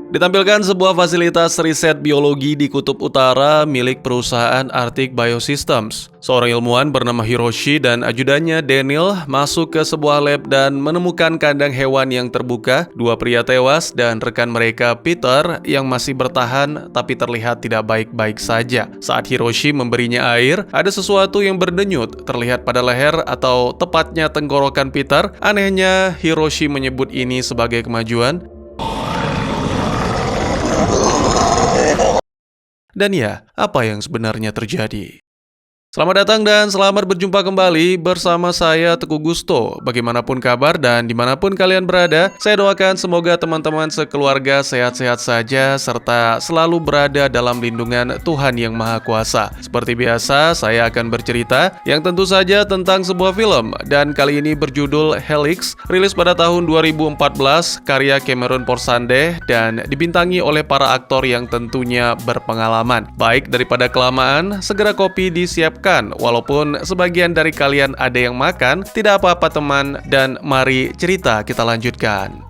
Ditampilkan sebuah fasilitas riset biologi di Kutub Utara milik perusahaan Arctic Biosystems. Seorang ilmuwan bernama Hiroshi dan ajudannya Daniel masuk ke sebuah lab dan menemukan kandang hewan yang terbuka, dua pria tewas dan rekan mereka Peter yang masih bertahan tapi terlihat tidak baik-baik saja. Saat Hiroshi memberinya air, ada sesuatu yang berdenyut terlihat pada leher atau tepatnya tenggorokan Peter. Anehnya, Hiroshi menyebut ini sebagai kemajuan. Dan ya, apa yang sebenarnya terjadi? Selamat datang dan selamat berjumpa kembali bersama saya Teguh Gusto. Bagaimanapun kabar dan dimanapun kalian berada, saya doakan semoga teman-teman sekeluarga sehat-sehat saja serta selalu berada dalam lindungan Tuhan Yang Maha Kuasa. Seperti biasa, saya akan bercerita yang tentu saja tentang sebuah film dan kali ini berjudul Helix, rilis pada tahun 2014, karya Cameron Porsandeh dan dibintangi oleh para aktor yang tentunya berpengalaman. Baik daripada kelamaan, segera kopi disiapkan. Walaupun sebagian dari kalian ada yang makan, tidak apa-apa teman, dan mari cerita kita lanjutkan.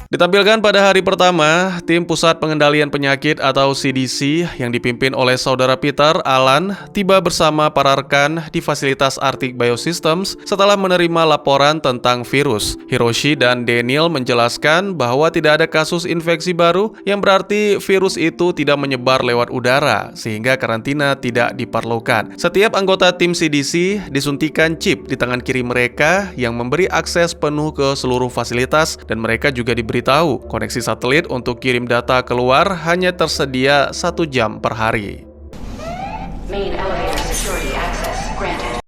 Ditampilkan pada hari pertama, tim Pusat Pengendalian Penyakit atau CDC yang dipimpin oleh saudara Peter, Alan, tiba bersama para rekan di fasilitas Arctic Biosystems setelah menerima laporan tentang virus. Hiroshi dan Daniel menjelaskan bahwa tidak ada kasus infeksi baru, yang berarti virus itu tidak menyebar lewat udara, sehingga karantina tidak diperlukan. Setiap anggota tim CDC disuntikan chip di tangan kiri mereka yang memberi akses penuh ke seluruh fasilitas, dan mereka juga diberitahu koneksi satelit untuk kirim data keluar hanya tersedia 1 jam per hari. Main elevator security access granted.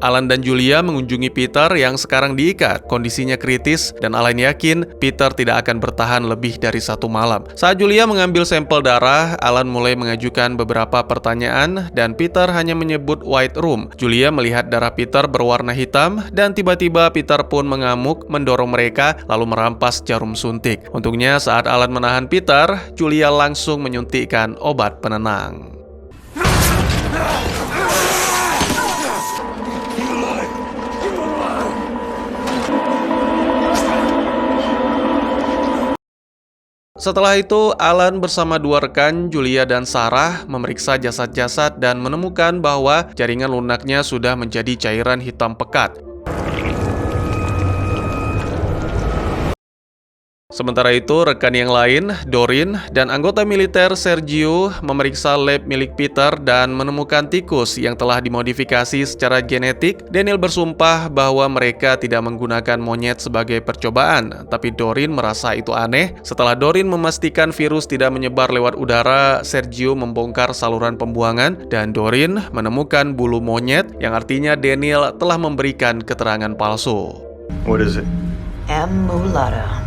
Alan dan Julia mengunjungi Peter yang sekarang diikat, kondisinya kritis, dan Alan yakin Peter tidak akan bertahan lebih dari 1 malam. Saat Julia mengambil sampel darah, Alan mulai mengajukan beberapa pertanyaan dan Peter hanya menyebut white room. Julia melihat darah Peter berwarna hitam dan tiba-tiba Peter pun mengamuk, mendorong mereka lalu merampas jarum suntik. Untungnya saat Alan menahan Peter, Julia langsung menyuntikkan obat penenang. Setelah itu, Alan bersama 2 rekan, Julia dan Sarah, memeriksa jasad-jasad dan menemukan bahwa jaringan lunaknya sudah menjadi cairan hitam pekat. Sementara itu, rekan yang lain, Dorin, dan anggota militer Sergio memeriksa lab milik Peter dan menemukan tikus yang telah dimodifikasi secara genetik. Daniel bersumpah bahwa mereka tidak menggunakan monyet sebagai percobaan, tapi Dorin merasa itu aneh. Setelah Dorin memastikan virus tidak menyebar lewat udara, Sergio membongkar saluran pembuangan, dan Dorin menemukan bulu monyet, yang artinya Daniel telah memberikan keterangan palsu. What is it? M. Mulata.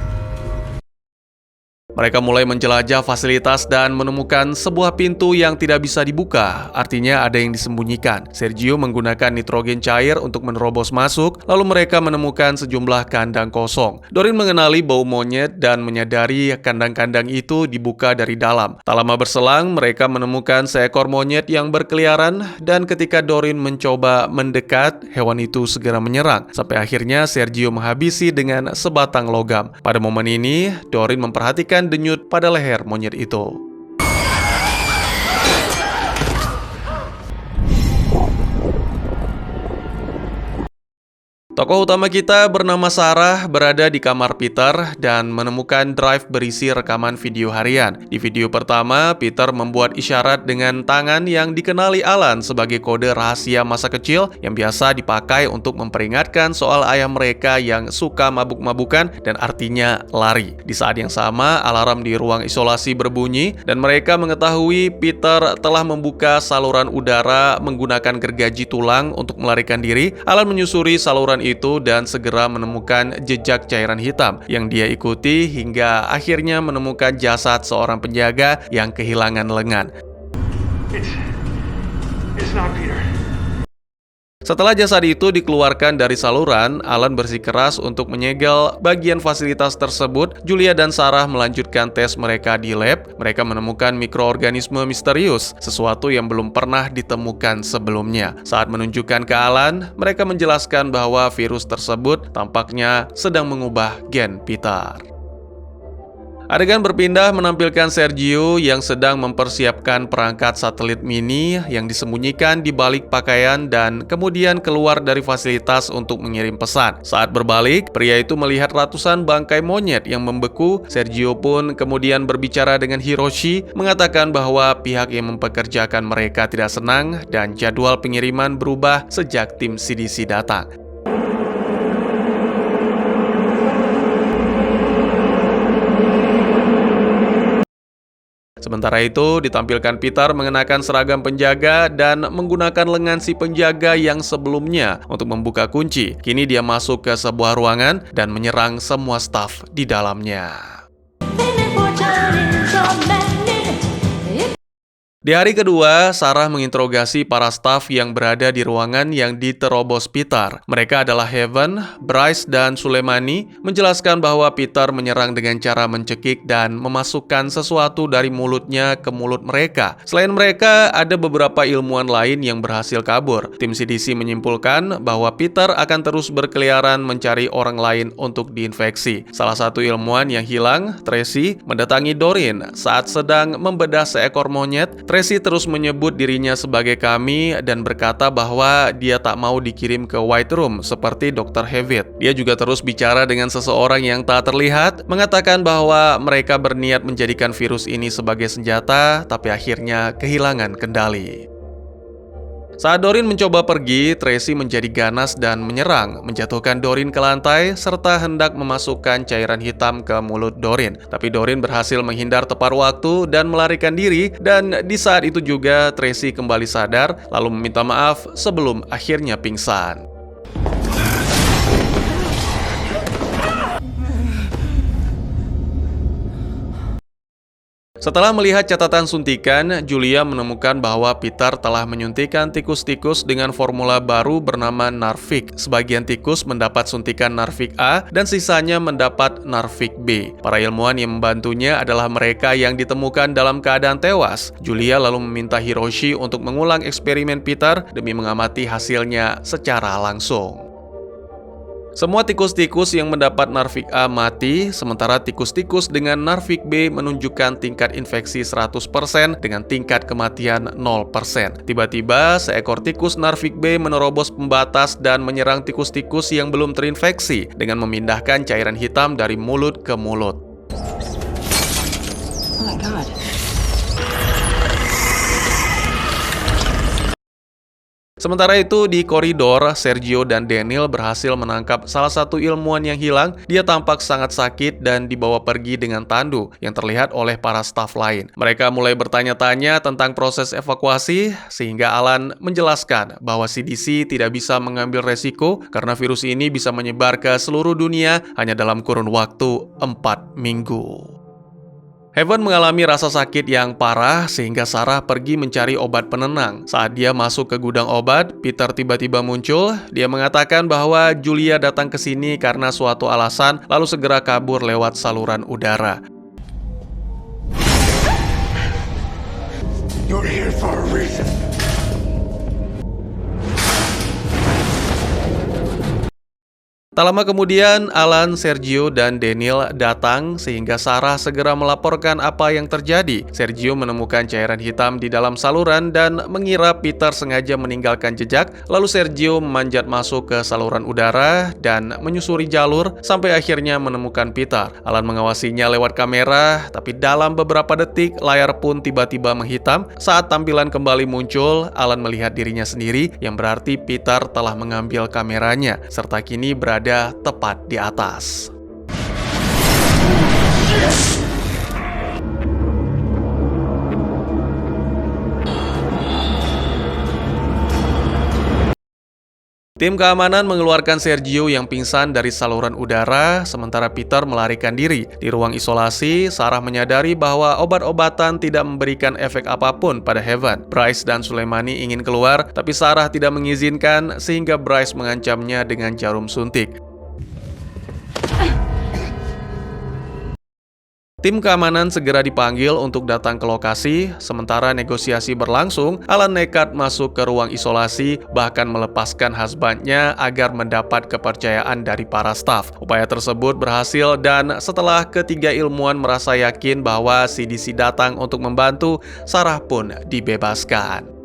Mereka mulai menjelajah fasilitas dan menemukan sebuah pintu yang tidak bisa dibuka, artinya ada yang disembunyikan. Sergio menggunakan nitrogen cair untuk menerobos masuk, lalu mereka menemukan sejumlah kandang kosong. Dorin mengenali bau monyet dan menyadari kandang-kandang itu dibuka dari dalam. Tak lama berselang, mereka menemukan seekor monyet yang berkeliaran, dan ketika Dorin mencoba mendekat, hewan itu segera menyerang. Sampai akhirnya Sergio menghabisi dengan sebatang logam. Pada momen ini, Dorin memperhatikan denyut pada leher monyet itu. Tokoh utama kita bernama Sarah berada di kamar Peter dan menemukan drive berisi rekaman video harian. Di video pertama, Peter membuat isyarat dengan tangan yang dikenali Alan sebagai kode rahasia masa kecil yang biasa dipakai untuk memperingatkan soal ayah mereka yang suka mabuk-mabukan dan artinya lari. Di saat yang sama, alarm di ruang isolasi berbunyi dan mereka mengetahui Peter telah membuka saluran udara menggunakan gergaji tulang untuk melarikan diri. Alan menyusuri saluran itu dan segera menemukan jejak cairan hitam yang dia ikuti hingga akhirnya menemukan jasad seorang penjaga yang kehilangan lengan. It's not Peter. Setelah jasad itu dikeluarkan dari saluran, Alan bersikeras untuk menyegel bagian fasilitas tersebut. Julia dan Sarah melanjutkan tes mereka di lab. Mereka menemukan mikroorganisme misterius, sesuatu yang belum pernah ditemukan sebelumnya. Saat menunjukkan ke Alan, mereka menjelaskan bahwa virus tersebut tampaknya sedang mengubah gen Peter. Adegan berpindah menampilkan Sergio yang sedang mempersiapkan perangkat satelit mini yang disembunyikan di balik pakaian dan kemudian keluar dari fasilitas untuk mengirim pesan. Saat berbalik, pria itu melihat ratusan bangkai monyet yang membeku. Sergio pun kemudian berbicara dengan Hiroshi, mengatakan bahwa pihak yang mempekerjakan mereka tidak senang dan jadwal pengiriman berubah sejak tim CDC datang. Sementara itu, ditampilkan Peter mengenakan seragam penjaga dan menggunakan lengan si penjaga yang sebelumnya untuk membuka kunci. Kini dia masuk ke sebuah ruangan dan menyerang semua staf di dalamnya. Di hari kedua, Sarah menginterogasi para staf yang berada di ruangan yang diterobos Peter. Mereka adalah Heaven, Bryce, dan Sulemani, menjelaskan bahwa Peter menyerang dengan cara mencekik dan memasukkan sesuatu dari mulutnya ke mulut mereka. Selain mereka, ada beberapa ilmuwan lain yang berhasil kabur. Tim CDC menyimpulkan bahwa Peter akan terus berkeliaran mencari orang lain untuk diinfeksi. Salah satu ilmuwan yang hilang, Tracy, mendatangi Doreen saat sedang membedah seekor monyet. Tracy terus menyebut dirinya sebagai kami dan berkata bahwa dia tak mau dikirim ke White Room seperti Dr. Hewitt. Dia juga terus bicara dengan seseorang yang tak terlihat, mengatakan bahwa mereka berniat menjadikan virus ini sebagai senjata, tapi akhirnya kehilangan kendali. Saat Doreen mencoba pergi, Tracy menjadi ganas dan menyerang, menjatuhkan Doreen ke lantai, serta hendak memasukkan cairan hitam ke mulut Doreen. Tapi Doreen berhasil menghindar tepat waktu dan melarikan diri, dan di saat itu juga Tracy kembali sadar, lalu meminta maaf sebelum akhirnya pingsan. Setelah melihat catatan suntikan, Julia menemukan bahwa Peter telah menyuntikkan tikus-tikus dengan formula baru bernama Narvik. Sebagian tikus mendapat suntikan Narvik A dan sisanya mendapat Narvik B. Para ilmuwan yang membantunya adalah mereka yang ditemukan dalam keadaan tewas. Julia lalu meminta Hiroshi untuk mengulang eksperimen Peter demi mengamati hasilnya secara langsung. Semua tikus-tikus yang mendapat Narvik A mati, sementara tikus-tikus dengan Narvik B menunjukkan tingkat infeksi 100% dengan tingkat kematian 0%. Tiba-tiba, seekor tikus Narvik B menerobos pembatas dan menyerang tikus-tikus yang belum terinfeksi dengan memindahkan cairan hitam dari mulut ke mulut. Oh my God. Sementara itu, di koridor, Sergio dan Daniel berhasil menangkap salah satu ilmuwan yang hilang. Dia tampak sangat sakit dan dibawa pergi dengan tandu yang terlihat oleh para staf lain. Mereka mulai bertanya-tanya tentang proses evakuasi, sehingga Alan menjelaskan bahwa CDC tidak bisa mengambil resiko karena virus ini bisa menyebar ke seluruh dunia hanya dalam kurun waktu 4 minggu. Heaven mengalami rasa sakit yang parah sehingga Sarah pergi mencari obat penenang. Saat dia masuk ke gudang obat, Peter tiba-tiba muncul. Dia mengatakan bahwa Julia datang ke sini karena suatu alasan, lalu segera kabur lewat saluran udara. You're here for a reason. Tak lama kemudian, Alan, Sergio, dan Daniel datang sehingga Sarah segera melaporkan apa yang terjadi. Sergio menemukan cairan hitam di dalam saluran dan mengira Peter sengaja meninggalkan jejak. Lalu Sergio memanjat masuk ke saluran udara dan menyusuri jalur sampai akhirnya menemukan Peter. Alan mengawasinya lewat kamera, tapi dalam beberapa detik layar pun tiba-tiba menghitam. Saat tampilan kembali muncul, Alan melihat dirinya sendiri, yang berarti Peter telah mengambil kameranya, serta kini berada tepat di atas. Tim keamanan mengeluarkan Sergio yang pingsan dari saluran udara, sementara Peter melarikan diri. Di ruang isolasi, Sarah menyadari bahwa obat-obatan tidak memberikan efek apapun pada Heaven. Bryce dan Soleimani ingin keluar, tapi Sarah tidak mengizinkan sehingga Bryce mengancamnya dengan jarum suntik. Tim keamanan segera dipanggil untuk datang ke lokasi, sementara negosiasi berlangsung, Alan nekat masuk ke ruang isolasi, bahkan melepaskan husbandnya agar mendapat kepercayaan dari para staf. Upaya tersebut berhasil dan setelah ketiga ilmuwan merasa yakin bahwa CDC datang untuk membantu, Sarah pun dibebaskan.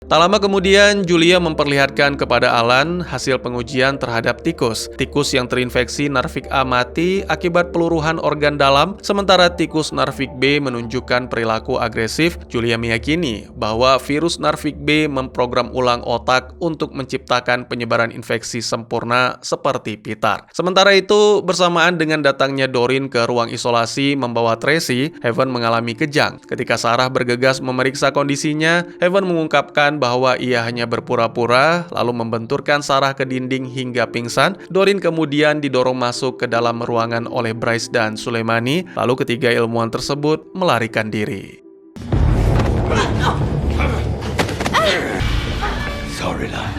Tak lama kemudian, Julia memperlihatkan kepada Alan hasil pengujian terhadap tikus. Tikus yang terinfeksi Narvik A mati akibat peluruhan organ dalam, sementara tikus Narvik B menunjukkan perilaku agresif. Julia meyakini bahwa virus Narvik B memprogram ulang otak untuk menciptakan penyebaran infeksi sempurna seperti Peter. Sementara itu, bersamaan dengan datangnya Doreen ke ruang isolasi membawa Tracy, Heaven mengalami kejang. Ketika Sarah bergegas memeriksa kondisinya, Heaven mengungkapkan bahwa ia hanya berpura-pura, lalu membenturkan Sarah ke dinding hingga pingsan. Doreen kemudian didorong masuk ke dalam ruangan oleh Bryce dan Soleimani, lalu ketiga ilmuwan tersebut melarikan diri. Sorry lah.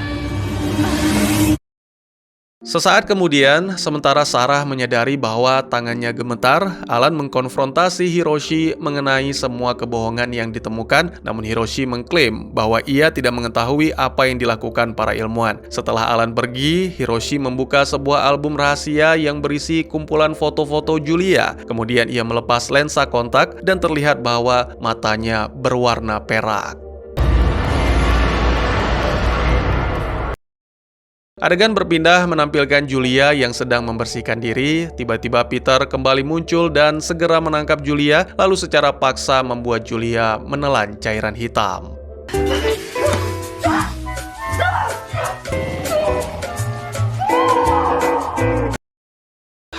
Sesaat kemudian, sementara Sarah menyadari bahwa tangannya gemetar, Alan mengkonfrontasi Hiroshi mengenai semua kebohongan yang ditemukan, namun Hiroshi mengklaim bahwa ia tidak mengetahui apa yang dilakukan para ilmuwan. Setelah Alan pergi, Hiroshi membuka sebuah album rahasia yang berisi kumpulan foto-foto Julia. Kemudian ia melepas lensa kontak dan terlihat bahwa matanya berwarna perak. Adegan berpindah menampilkan Julia yang sedang membersihkan diri. Tiba-tiba Peter kembali muncul dan segera menangkap Julia, lalu secara paksa membuat Julia menelan cairan hitam.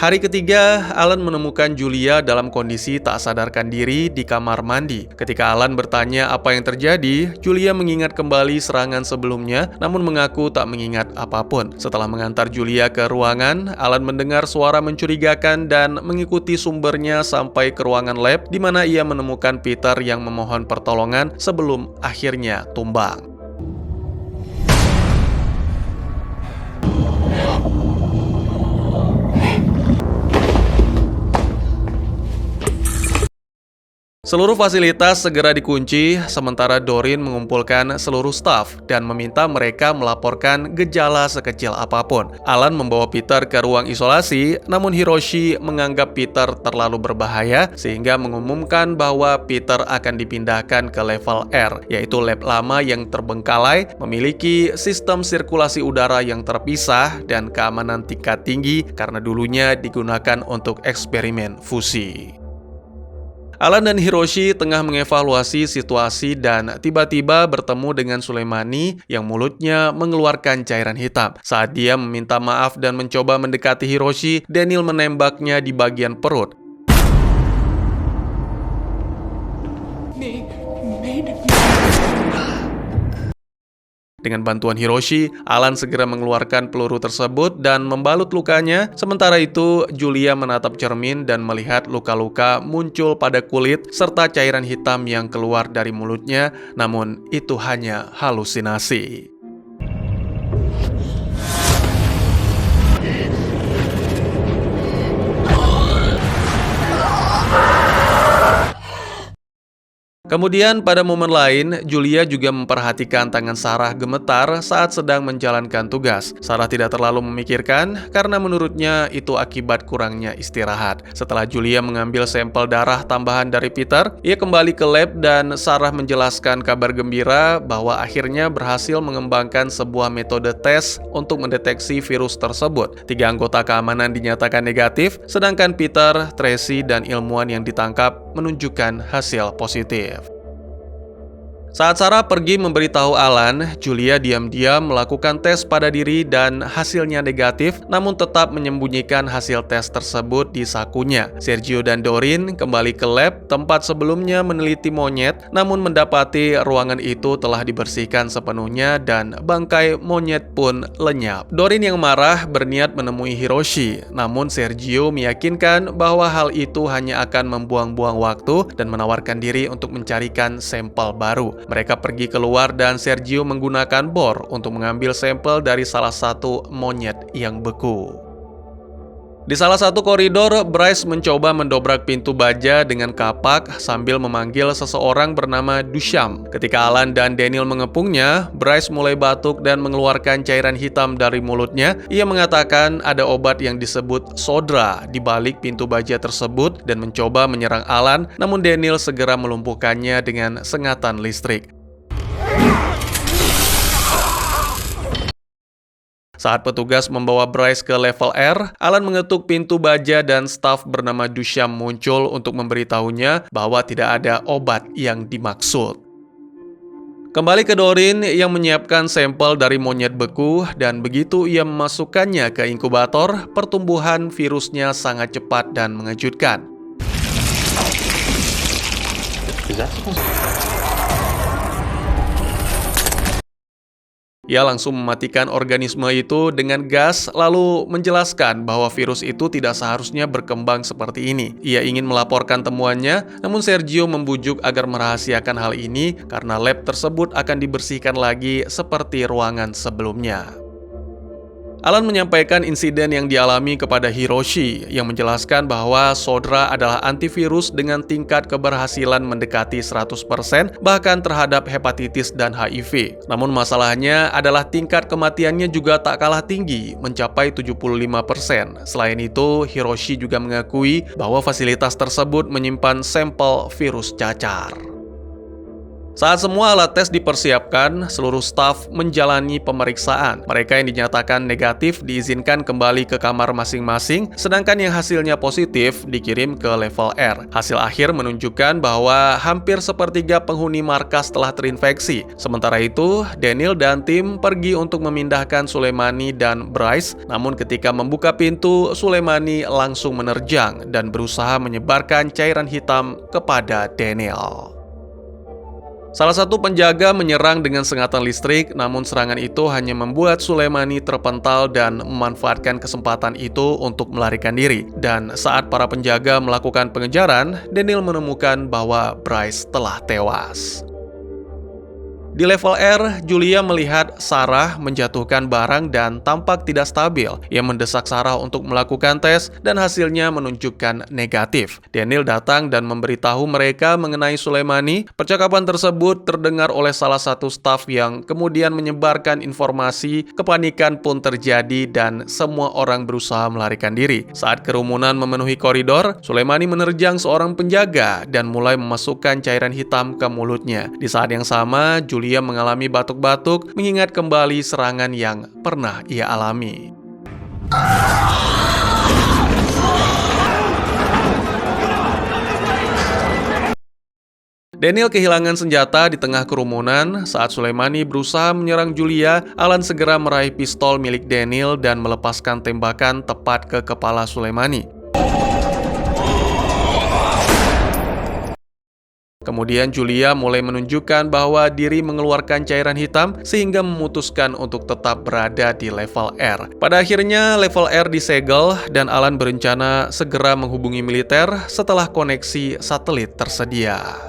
Hari ketiga, Alan menemukan Julia dalam kondisi tak sadarkan diri di kamar mandi. Ketika Alan bertanya apa yang terjadi, Julia mengingat kembali serangan sebelumnya, namun mengaku tak mengingat apapun. Setelah mengantar Julia ke ruangan, Alan mendengar suara mencurigakan dan mengikuti sumbernya sampai ke ruangan lab, di mana ia menemukan Peter yang memohon pertolongan sebelum akhirnya tumbang. Seluruh fasilitas segera dikunci, sementara Doreen mengumpulkan seluruh staf dan meminta mereka melaporkan gejala sekecil apapun. Alan membawa Peter ke ruang isolasi, namun Hiroshi menganggap Peter terlalu berbahaya sehingga mengumumkan bahwa Peter akan dipindahkan ke level R, yaitu lab lama yang terbengkalai, memiliki sistem sirkulasi udara yang terpisah dan keamanan tingkat tinggi karena dulunya digunakan untuk eksperimen fusi. Alan dan Hiroshi tengah mengevaluasi situasi dan tiba-tiba bertemu dengan Soleimani yang mulutnya mengeluarkan cairan hitam. Saat dia meminta maaf dan mencoba mendekati Hiroshi, Daniel menembaknya di bagian perut. Dengan bantuan Hiroshi, Alan segera mengeluarkan peluru tersebut dan membalut lukanya. Sementara itu, Julia menatap cermin dan melihat luka-luka muncul pada kulit serta cairan hitam yang keluar dari mulutnya, namun itu hanya halusinasi. Kemudian pada momen lain, Julia juga memperhatikan tangan Sarah gemetar saat sedang menjalankan tugas. Sarah tidak terlalu memikirkan karena menurutnya itu akibat kurangnya istirahat. Setelah Julia mengambil sampel darah tambahan dari Peter, ia kembali ke lab dan Sarah menjelaskan kabar gembira bahwa akhirnya berhasil mengembangkan sebuah metode tes untuk mendeteksi virus tersebut. 3 anggota keamanan dinyatakan negatif, sedangkan Peter, Tracy, dan ilmuwan yang ditangkap menunjukkan hasil positif. Saat Sarah pergi memberitahu Alan, Julia diam-diam melakukan tes pada diri dan hasilnya negatif, namun tetap menyembunyikan hasil tes tersebut di sakunya. Sergio dan Doreen kembali ke lab tempat sebelumnya meneliti monyet, namun mendapati ruangan itu telah dibersihkan sepenuhnya dan bangkai monyet pun lenyap. Doreen yang marah berniat menemui Hiroshi, namun Sergio meyakinkan bahwa hal itu hanya akan membuang-buang waktu dan menawarkan diri untuk mencarikan sampel baru. Mereka pergi keluar dan Sergio menggunakan bor untuk mengambil sampel dari salah satu monyet yang beku. Di salah satu koridor, Bryce mencoba mendobrak pintu baja dengan kapak sambil memanggil seseorang bernama Dusham. Ketika Alan dan Daniel mengepungnya, Bryce mulai batuk dan mengeluarkan cairan hitam dari mulutnya. Ia mengatakan ada obat yang disebut Sodra di balik pintu baja tersebut dan mencoba menyerang Alan, namun Daniel segera melumpuhkannya dengan sengatan listrik. Saat petugas membawa Bryce ke level R, Alan mengetuk pintu baja dan staf bernama Dusham muncul untuk memberitahunya bahwa tidak ada obat yang dimaksud. Kembali ke Doreen yang menyiapkan sampel dari monyet beku dan begitu ia memasukkannya ke inkubator, pertumbuhan virusnya sangat cepat dan mengejutkan. Ia langsung mematikan organisme itu dengan gas, lalu menjelaskan bahwa virus itu tidak seharusnya berkembang seperti ini. Ia ingin melaporkan temuannya, namun Sergio membujuk agar merahasiakan hal ini karena lab tersebut akan dibersihkan lagi seperti ruangan sebelumnya. Alan menyampaikan insiden yang dialami kepada Hiroshi yang menjelaskan bahwa Sodra adalah antivirus dengan tingkat keberhasilan mendekati 100% bahkan terhadap hepatitis dan HIV. Namun masalahnya adalah tingkat kematiannya juga tak kalah tinggi, mencapai 75%. Selain itu, Hiroshi juga mengakui bahwa fasilitas tersebut menyimpan sampel virus cacar. Saat semua alat tes dipersiapkan, seluruh staf menjalani pemeriksaan. Mereka yang dinyatakan negatif diizinkan kembali ke kamar masing-masing, sedangkan yang hasilnya positif dikirim ke level R. Hasil akhir menunjukkan bahwa hampir sepertiga penghuni markas telah terinfeksi. Sementara itu, Daniel dan tim pergi untuk memindahkan Soleimani dan Bryce, namun ketika membuka pintu, Soleimani langsung menerjang dan berusaha menyebarkan cairan hitam kepada Daniel. Salah satu penjaga menyerang dengan sengatan listrik, namun serangan itu hanya membuat Soleimani terpental dan memanfaatkan kesempatan itu untuk melarikan diri. Dan saat para penjaga melakukan pengejaran, Daniel menemukan bahwa Bryce telah tewas. Di level R, Julia melihat Sarah menjatuhkan barang dan tampak tidak stabil. Ia mendesak Sarah untuk melakukan tes dan hasilnya menunjukkan negatif. Daniel datang dan memberitahu mereka mengenai Soleimani. Percakapan tersebut terdengar oleh salah satu staf yang kemudian menyebarkan informasi. Kepanikan pun terjadi dan semua orang berusaha melarikan diri. Saat kerumunan memenuhi koridor, Soleimani menerjang seorang penjaga dan mulai memasukkan cairan hitam ke mulutnya. Di saat yang sama, Julia mengalami batuk-batuk, mengingat kembali serangan yang pernah ia alami. Daniel kehilangan senjata di tengah kerumunan. Saat Soleimani berusaha menyerang Julia, Alan segera meraih pistol milik Daniel dan melepaskan tembakan tepat ke kepala Soleimani. Kemudian Julia mulai menunjukkan bahwa diri mengeluarkan cairan hitam sehingga memutuskan untuk tetap berada di level R. Pada akhirnya level R disegel dan Alan berencana segera menghubungi militer setelah koneksi satelit tersedia.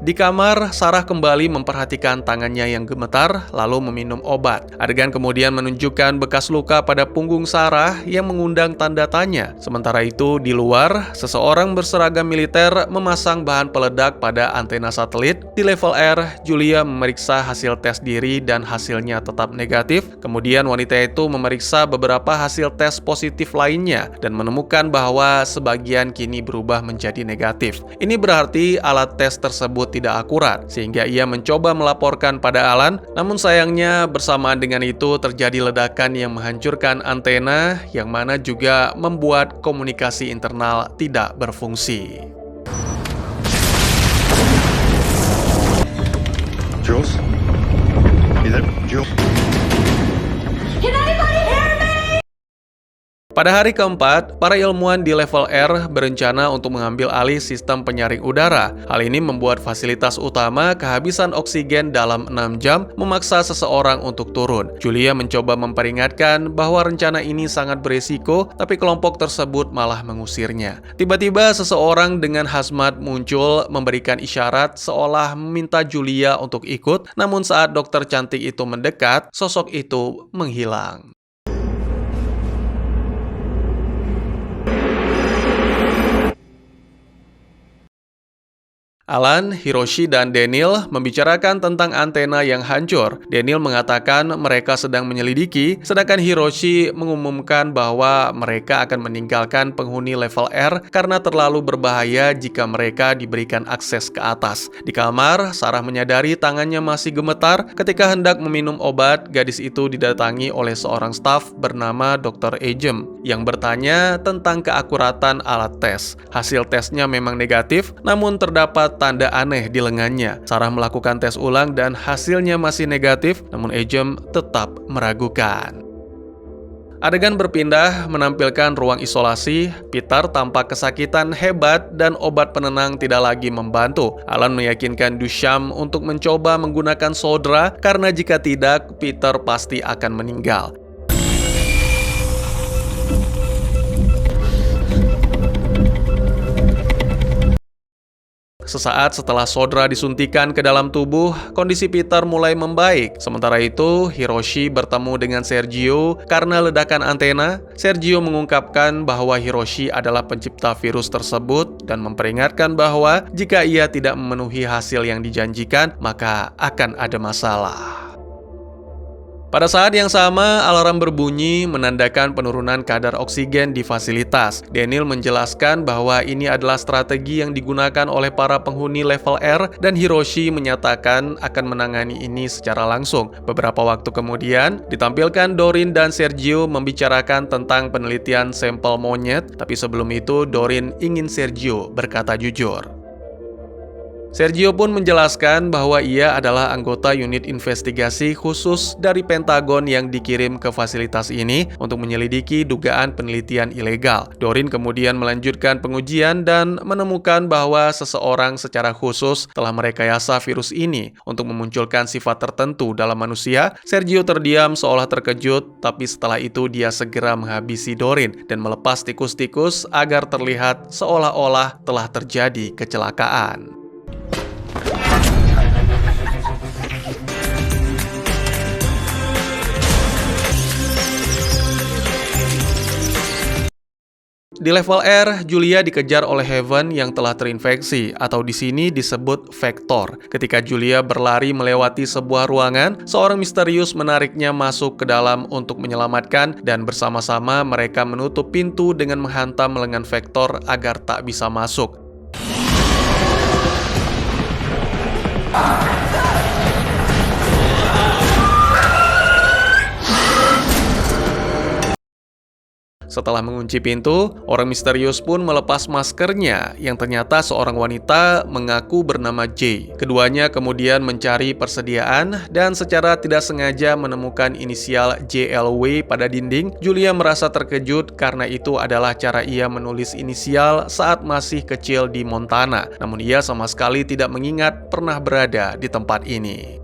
Di kamar, Sarah kembali memperhatikan tangannya yang gemetar, lalu meminum obat. Adegan kemudian menunjukkan bekas luka pada punggung Sarah yang mengundang tanda tanya. Sementara itu, di luar, seseorang berseragam militer memasang bahan peledak pada antena satelit. Di level R, Julia memeriksa hasil tes diri dan hasilnya tetap negatif. Kemudian wanita itu memeriksa beberapa hasil tes positif lainnya dan menemukan bahwa sebagian kini berubah menjadi negatif. Ini berarti alat tes tersebut tidak akurat, sehingga ia mencoba melaporkan pada Alan, namun sayangnya bersamaan dengan itu terjadi ledakan yang menghancurkan antena, yang mana juga membuat komunikasi internal tidak berfungsi. Pada hari keempat, para ilmuwan di level R berencana untuk mengambil alih sistem penyaring udara. Hal ini membuat fasilitas utama kehabisan oksigen dalam 6 jam, memaksa seseorang untuk turun. Julia mencoba memperingatkan bahwa rencana ini sangat berisiko, tapi kelompok tersebut malah mengusirnya. Tiba-tiba seseorang dengan hazmat muncul memberikan isyarat seolah meminta Julia untuk ikut, namun saat dokter cantik itu mendekat, sosok itu menghilang. Alan, Hiroshi, dan Daniel membicarakan tentang antena yang hancur. Daniel mengatakan mereka sedang menyelidiki, sedangkan Hiroshi mengumumkan bahwa mereka akan meninggalkan penghuni level R karena terlalu berbahaya jika mereka diberikan akses ke atas. Di kamar, Sarah menyadari tangannya masih gemetar ketika hendak meminum obat. Gadis itu didatangi oleh seorang staf bernama Dr. Ejem yang bertanya tentang keakuratan alat tes. Hasil tesnya memang negatif, namun terdapat tanda aneh di lengannya. Sarah melakukan tes ulang dan hasilnya masih negatif, namun Ejem tetap meragukan. Adegan berpindah menampilkan ruang isolasi. Peter tampak kesakitan hebat dan obat penenang tidak lagi membantu. Alan meyakinkan Duchamp untuk mencoba menggunakan sodra karena jika tidak, Peter pasti akan meninggal. Sesaat setelah sodra disuntikan ke dalam tubuh, kondisi Peter mulai membaik. Sementara itu, Hiroshi bertemu dengan Sergio karena ledakan antena. Sergio mengungkapkan bahwa Hiroshi adalah pencipta virus tersebut dan memperingatkan bahwa jika ia tidak memenuhi hasil yang dijanjikan, maka akan ada masalah. Pada saat yang sama, alarm berbunyi menandakan penurunan kadar oksigen di fasilitas. Daniel menjelaskan bahwa ini adalah strategi yang digunakan oleh para penghuni level R dan Hiroshi menyatakan akan menangani ini secara langsung. Beberapa waktu kemudian, ditampilkan Doreen dan Sergio membicarakan tentang penelitian sampel monyet, tapi sebelum itu Doreen ingin Sergio berkata jujur. Sergio pun menjelaskan bahwa ia adalah anggota unit investigasi khusus dari Pentagon yang dikirim ke fasilitas ini untuk menyelidiki dugaan penelitian ilegal. Doreen kemudian melanjutkan pengujian dan menemukan bahwa seseorang secara khusus telah merekayasa virus ini untuk memunculkan sifat tertentu dalam manusia. Sergio terdiam seolah terkejut, tapi setelah itu dia segera menghabisi Doreen dan melepas tikus-tikus agar terlihat seolah-olah telah terjadi kecelakaan. Di level R, Julia dikejar oleh Heaven yang telah terinfeksi, atau di sini disebut Vector. Ketika Julia berlari melewati sebuah ruangan, seorang misterius menariknya masuk ke dalam untuk menyelamatkan, dan bersama-sama mereka menutup pintu dengan menghantam lengan Vector agar tak bisa masuk. Setelah mengunci pintu, orang misterius pun melepas maskernya yang ternyata seorang wanita mengaku bernama J. Keduanya kemudian mencari persediaan dan secara tidak sengaja menemukan inisial JLW pada dinding. Julia merasa terkejut karena itu adalah cara ia menulis inisial saat masih kecil di Montana. Namun ia sama sekali tidak mengingat pernah berada di tempat ini.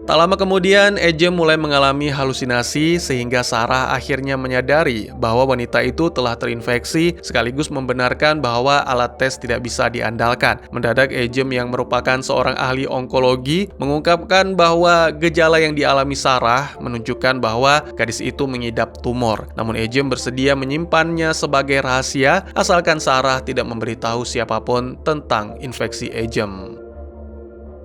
Tak lama kemudian, Ejem mulai mengalami halusinasi sehingga Sarah akhirnya menyadari bahwa wanita itu telah terinfeksi sekaligus membenarkan bahwa alat tes tidak bisa diandalkan. Mendadak Ejem yang merupakan seorang ahli onkologi mengungkapkan bahwa gejala yang dialami Sarah menunjukkan bahwa gadis itu mengidap tumor. Namun Ejem bersedia menyimpannya sebagai rahasia asalkan Sarah tidak memberitahu siapapun tentang infeksi Ejem.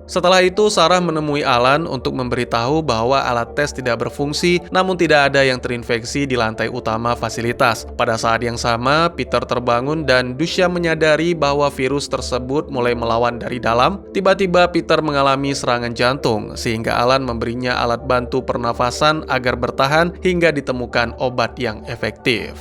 Setelah itu, Sarah menemui Alan untuk memberitahu bahwa alat tes tidak berfungsi, namun tidak ada yang terinfeksi di lantai utama fasilitas. Pada saat yang sama, Peter terbangun dan Duchamp menyadari bahwa virus tersebut mulai melawan dari dalam. Tiba-tiba Peter mengalami serangan jantung, sehingga Alan memberinya alat bantu pernafasan agar bertahan hingga ditemukan obat yang efektif.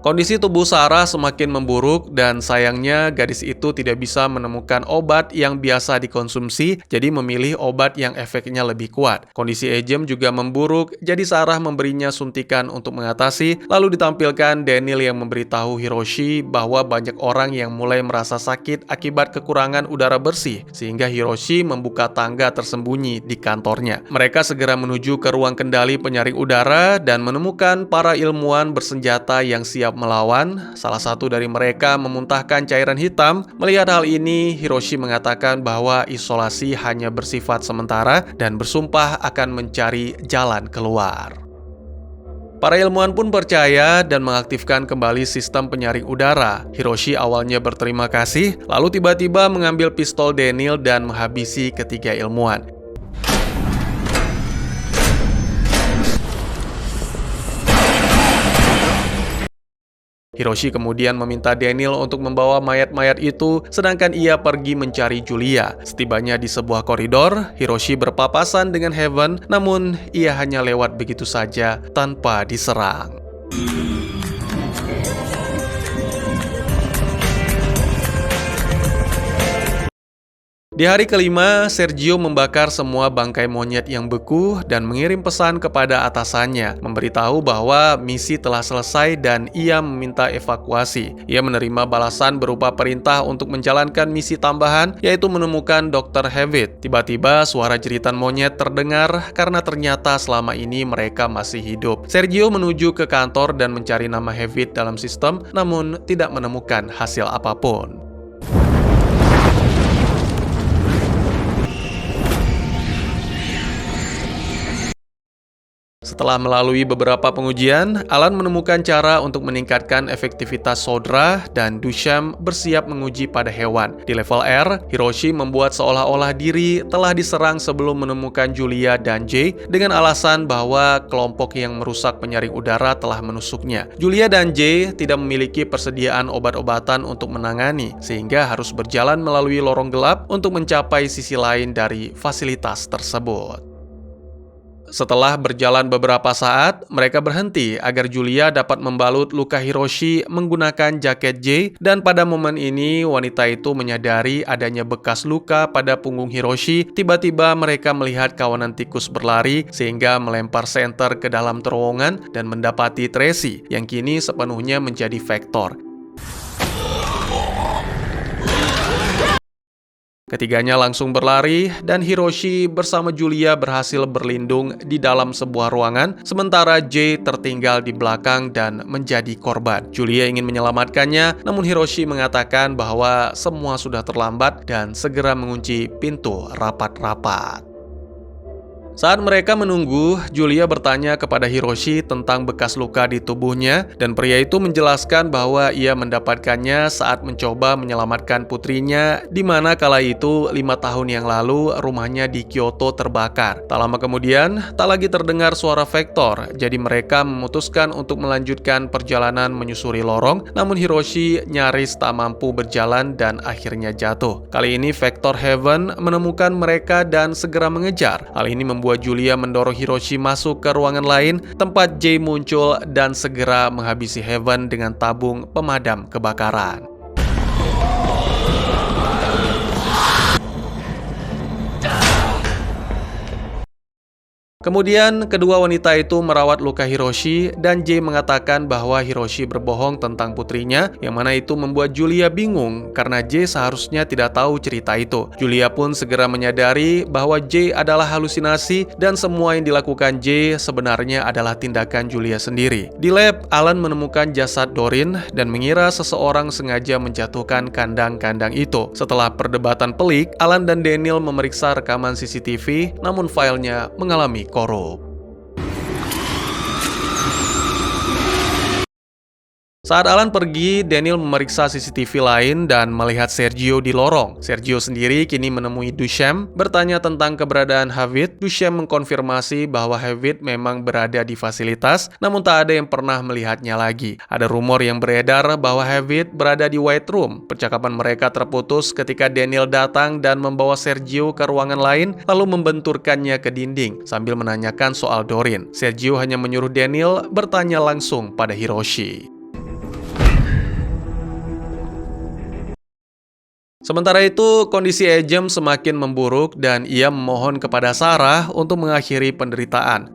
Kondisi tubuh Sarah semakin memburuk dan sayangnya gadis itu tidak bisa menemukan obat yang biasa dikonsumsi, jadi memilih obat yang efeknya lebih kuat. Kondisi Ejem juga memburuk, jadi Sarah memberinya suntikan untuk mengatasi, lalu ditampilkan Daniel yang memberitahu Hiroshi bahwa banyak orang yang mulai merasa sakit akibat kekurangan udara bersih, sehingga Hiroshi membuka tangga tersembunyi di kantornya. Mereka segera menuju ke ruang kendali penyaring udara dan menemukan para ilmuwan bersenjata yang siap melawan. Salah satu dari mereka memuntahkan cairan hitam. Melihat hal ini, Hiroshi mengatakan bahwa isolasi hanya bersifat sementara dan bersumpah akan mencari jalan keluar. Para ilmuwan pun percaya dan mengaktifkan kembali sistem penyaring udara. Hiroshi awalnya berterima kasih, lalu tiba-tiba mengambil pistol Daniel dan menghabisi ketiga ilmuwan. Hiroshi kemudian meminta Daniel untuk membawa mayat-mayat itu, sedangkan ia pergi mencari Julia. Setibanya di sebuah koridor, Hiroshi berpapasan dengan Heaven, namun ia hanya lewat begitu saja tanpa diserang. Di hari kelima, Sergio membakar semua bangkai monyet yang beku dan mengirim pesan kepada atasannya, memberitahu bahwa misi telah selesai dan ia meminta evakuasi. Ia menerima balasan berupa perintah untuk menjalankan misi tambahan, yaitu menemukan Dr. Hewitt. Tiba-tiba suara jeritan monyet terdengar karena ternyata selama ini mereka masih hidup. Sergio menuju ke kantor dan mencari nama Hewitt dalam sistem, namun tidak menemukan hasil apapun. Setelah melalui beberapa pengujian, Alan menemukan cara untuk meningkatkan efektivitas Sodra dan Dusham bersiap menguji pada hewan. Di level R, Hiroshi membuat seolah-olah diri telah diserang sebelum menemukan Julia dan Jay dengan alasan bahwa kelompok yang merusak penyaring udara telah menusuknya. Julia dan Jay tidak memiliki persediaan obat-obatan untuk menangani, sehingga harus berjalan melalui lorong gelap untuk mencapai sisi lain dari fasilitas tersebut. Setelah berjalan beberapa saat, mereka berhenti agar Julia dapat membalut luka Hiroshi menggunakan jaket Jay, dan pada momen ini wanita itu menyadari adanya bekas luka pada punggung Hiroshi. Tiba-tiba mereka melihat kawanan tikus berlari sehingga melempar senter ke dalam terowongan dan mendapati Tracy yang kini sepenuhnya menjadi Vector. Ketiganya langsung berlari dan Hiroshi bersama Julia berhasil berlindung di dalam sebuah ruangan, sementara Jay tertinggal di belakang dan menjadi korban. Julia ingin menyelamatkannya, namun Hiroshi mengatakan bahwa semua sudah terlambat dan segera mengunci pintu rapat-rapat. Saat mereka menunggu, Julia bertanya kepada Hiroshi tentang bekas luka di tubuhnya, dan pria itu menjelaskan bahwa ia mendapatkannya saat mencoba menyelamatkan putrinya, di mana kala itu 5 tahun yang lalu rumahnya di Kyoto terbakar. Tak lama kemudian, tak lagi terdengar suara Vector, jadi mereka memutuskan untuk melanjutkan perjalanan menyusuri lorong, namun Hiroshi nyaris tak mampu berjalan dan akhirnya jatuh. Kali ini Vector Heaven menemukan mereka dan segera mengejar. Hal ini membuat Julia mendorong Hiroshi masuk ke ruangan lain, tempat Jay muncul dan segera menghabisi Heaven dengan tabung pemadam kebakaran. Kemudian, kedua wanita itu merawat luka Hiroshi dan Jay mengatakan bahwa Hiroshi berbohong tentang putrinya, yang mana itu membuat Julia bingung karena Jay seharusnya tidak tahu cerita itu. Julia pun segera menyadari bahwa Jay adalah halusinasi dan semua yang dilakukan Jay sebenarnya adalah tindakan Julia sendiri. Di lab, Alan menemukan jasad Doreen dan mengira seseorang sengaja menjatuhkan kandang-kandang itu. Setelah perdebatan pelik, Alan dan Daniel memeriksa rekaman CCTV, namun filenya mengalami korup. Saat Alan pergi, Daniel memeriksa CCTV lain dan melihat Sergio di lorong. Sergio sendiri kini menemui Dusham, bertanya tentang keberadaan Hewitt. Dusham mengkonfirmasi bahwa Hewitt memang berada di fasilitas, namun tak ada yang pernah melihatnya lagi. Ada rumor yang beredar bahwa Hewitt berada di White Room. Percakapan mereka terputus ketika Daniel datang dan membawa Sergio ke ruangan lain, lalu membenturkannya ke dinding sambil menanyakan soal Doreen. Sergio hanya menyuruh Daniel bertanya langsung pada Hiroshi. Sementara itu, kondisi Agent semakin memburuk dan ia memohon kepada Sarah untuk mengakhiri penderitaan.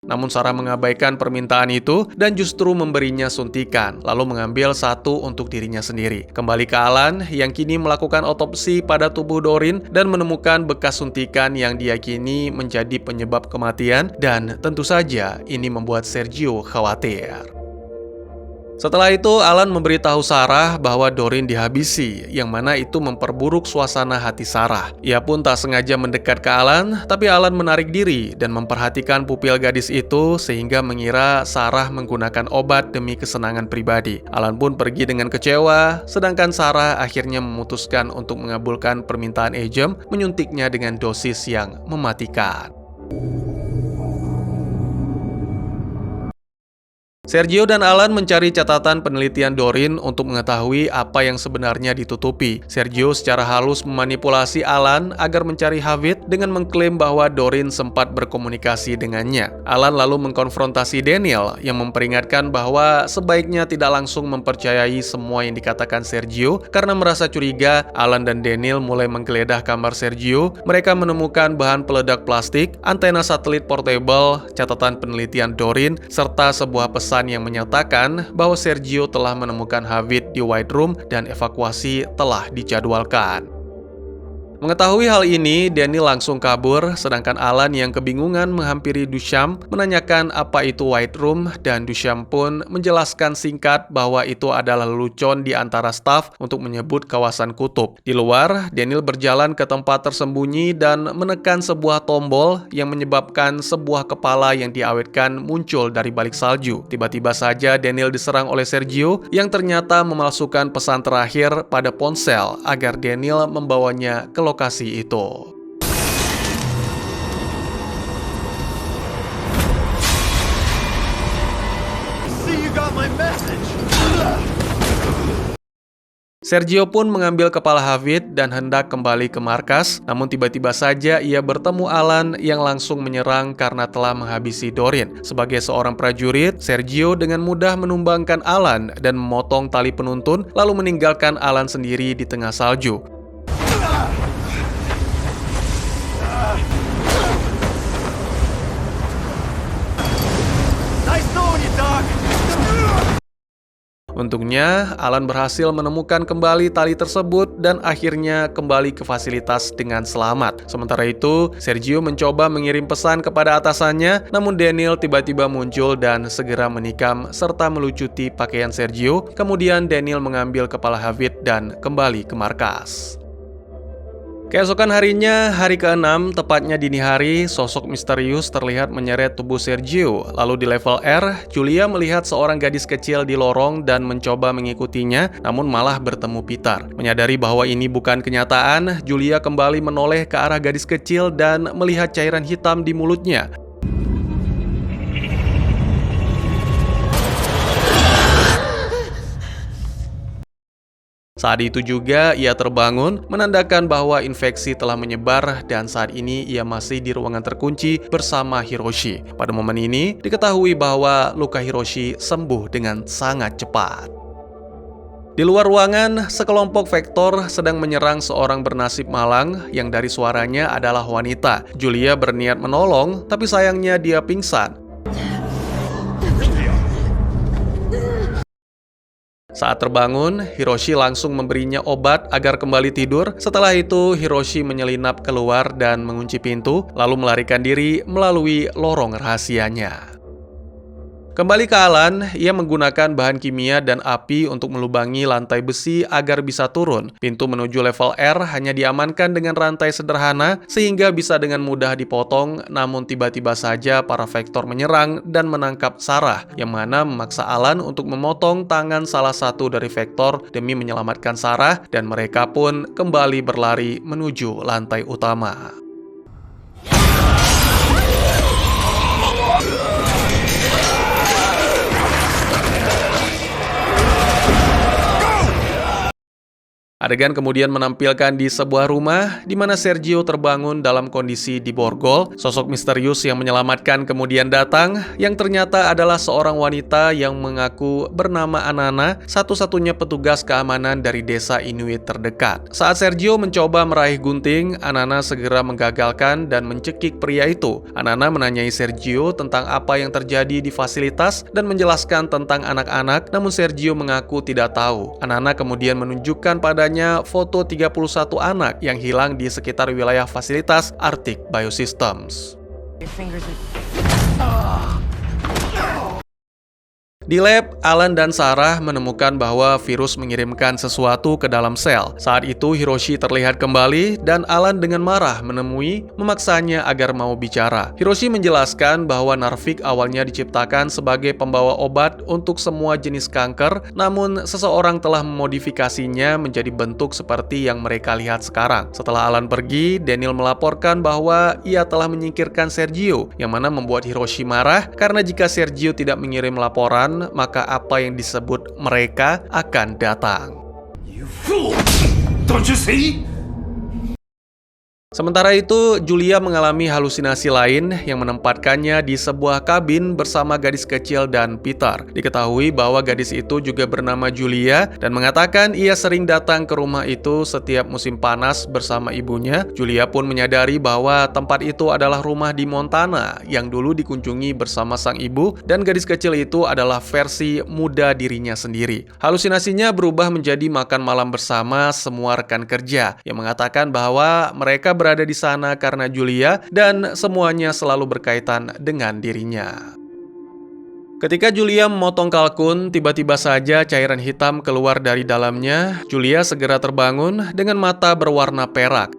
Namun Sarah mengabaikan permintaan itu dan justru memberinya suntikan, lalu mengambil satu untuk dirinya sendiri. Kembali ke Alan yang kini melakukan otopsi pada tubuh Doreen dan menemukan bekas suntikan yang diyakini menjadi penyebab kematian, dan tentu saja ini membuat Sergio khawatir. Setelah itu, Alan memberitahu Sarah bahwa Doreen dihabisi, yang mana itu memperburuk suasana hati Sarah. Ia pun tak sengaja mendekat ke Alan, tapi Alan menarik diri dan memperhatikan pupil gadis itu sehingga mengira Sarah menggunakan obat demi kesenangan pribadi. Alan pun pergi dengan kecewa, sedangkan Sarah akhirnya memutuskan untuk mengabulkan permintaan Agent menyuntiknya dengan dosis yang mematikan. Sergio dan Alan mencari catatan penelitian Doreen untuk mengetahui apa yang sebenarnya ditutupi. Sergio secara halus memanipulasi Alan agar mencari Havid dengan mengklaim bahwa Doreen sempat berkomunikasi dengannya. Alan lalu mengkonfrontasi Daniel yang memperingatkan bahwa sebaiknya tidak langsung mempercayai semua yang dikatakan Sergio karena merasa curiga. Alan dan Daniel mulai menggeledah kamar Sergio. Mereka menemukan bahan peledak plastik, antena satelit portable, catatan penelitian Doreen, serta sebuah pesan yang menyatakan bahwa Sergio telah menemukan Havid di White Room dan evakuasi telah dijadwalkan. Mengetahui hal ini, Daniel langsung kabur, sedangkan Alan yang kebingungan menghampiri Duchamp menanyakan apa itu White Room, dan Duchamp pun menjelaskan singkat bahwa itu adalah lelucon di antara staf untuk menyebut kawasan kutub. Di luar, Daniel berjalan ke tempat tersembunyi dan menekan sebuah tombol yang menyebabkan sebuah kepala yang diawetkan muncul dari balik salju. Tiba-tiba saja Daniel diserang oleh Sergio yang ternyata memalsukan pesan terakhir pada ponsel agar Daniel membawanya ke lokasi itu. Sergio pun mengambil kepala Havid dan hendak kembali ke markas, namun tiba-tiba saja ia bertemu Alan yang langsung menyerang karena telah menghabisi Doreen. Sebagai seorang prajurit, Sergio dengan mudah menumbangkan Alan dan memotong tali penuntun, lalu meninggalkan Alan sendiri di tengah salju. Untungnya, Alan berhasil menemukan kembali tali tersebut dan akhirnya kembali ke fasilitas dengan selamat. Sementara itu, Sergio mencoba mengirim pesan kepada atasannya, namun Daniel tiba-tiba muncul dan segera menikam serta melucuti pakaian Sergio. Kemudian Daniel mengambil kepala Havid dan kembali ke markas. Keesokan harinya, hari ke-6, tepatnya dini hari, sosok misterius terlihat menyeret tubuh Sergio. Lalu di level R, Julia melihat seorang gadis kecil di lorong dan mencoba mengikutinya, namun malah bertemu Peter. Menyadari bahwa ini bukan kenyataan, Julia kembali menoleh ke arah gadis kecil dan melihat cairan hitam di mulutnya. Saat itu juga ia terbangun, menandakan bahwa infeksi telah menyebar dan saat ini ia masih di ruangan terkunci bersama Hiroshi. Pada momen ini, diketahui bahwa luka Hiroshi sembuh dengan sangat cepat. Di luar ruangan, sekelompok Vektor sedang menyerang seorang bernasib malang yang dari suaranya adalah wanita. Julia berniat menolong, tapi sayangnya dia pingsan. Saat terbangun, Hiroshi langsung memberinya obat agar kembali tidur. Setelah itu, Hiroshi menyelinap keluar dan mengunci pintu, lalu melarikan diri melalui lorong rahasianya. Kembali ke Alan, ia menggunakan bahan kimia dan api untuk melubangi lantai besi agar bisa turun. Pintu menuju level R hanya diamankan dengan rantai sederhana sehingga bisa dengan mudah dipotong, namun tiba-tiba saja para Vektor menyerang dan menangkap Sarah, yang mana memaksa Alan untuk memotong tangan salah satu dari Vektor demi menyelamatkan Sarah, dan mereka pun kembali berlari menuju lantai utama. Adegan kemudian menampilkan di sebuah rumah di mana Sergio terbangun dalam kondisi diborgol. Sosok misterius yang menyelamatkan kemudian datang, yang ternyata adalah seorang wanita yang mengaku bernama Anana, satu-satunya petugas keamanan dari desa Inuit terdekat. Saat Sergio mencoba meraih gunting, Anana segera menggagalkan dan mencekik pria itu. Anana menanyai Sergio tentang apa yang terjadi di fasilitas dan menjelaskan tentang anak-anak, namun Sergio mengaku tidak tahu. Anana kemudian menunjukkan pada foto 31 anak yang hilang di sekitar wilayah fasilitas Arctic Biosystems. Di lab, Alan dan Sarah menemukan bahwa virus mengirimkan sesuatu ke dalam sel. Saat itu Hiroshi terlihat kembali dan Alan dengan marah memaksanya agar mau bicara. Hiroshi menjelaskan bahwa Narvik awalnya diciptakan sebagai pembawa obat untuk semua jenis kanker, namun seseorang telah memodifikasinya menjadi bentuk seperti yang mereka lihat sekarang. Setelah Alan pergi, Daniel melaporkan bahwa ia telah menyingkirkan Sergio, yang mana membuat Hiroshi marah karena jika Sergio tidak mengirim laporan, maka apa yang disebut mereka akan datang. You fool! Don't you see? Sementara itu, Julia mengalami halusinasi lain yang menempatkannya di sebuah kabin bersama gadis kecil dan Peter. Diketahui bahwa gadis itu juga bernama Julia dan mengatakan ia sering datang ke rumah itu setiap musim panas bersama ibunya. Julia pun menyadari bahwa tempat itu adalah rumah di Montana yang dulu dikunjungi bersama sang ibu, dan gadis kecil itu adalah versi muda dirinya sendiri. Halusinasinya berubah menjadi makan malam bersama semua rekan kerja yang mengatakan bahwa mereka berada di sana karena Julia dan semuanya selalu berkaitan dengan dirinya. Ketika Julia memotong kalkun, tiba-tiba saja cairan hitam keluar dari dalamnya. Julia segera terbangun dengan mata berwarna perak.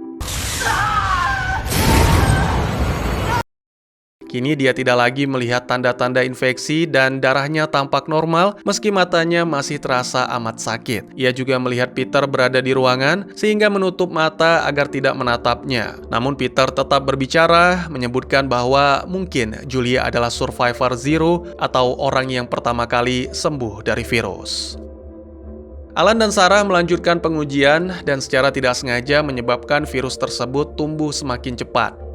Kini dia tidak lagi melihat tanda-tanda infeksi dan darahnya tampak normal meski matanya masih terasa amat sakit. Ia juga melihat Peter berada di ruangan sehingga menutup mata agar tidak menatapnya. Namun Peter tetap berbicara, menyebutkan bahwa mungkin Julia adalah survivor zero atau orang yang pertama kali sembuh dari virus. Alan dan Sarah melanjutkan pengujian dan secara tidak sengaja menyebabkan virus tersebut tumbuh semakin cepat.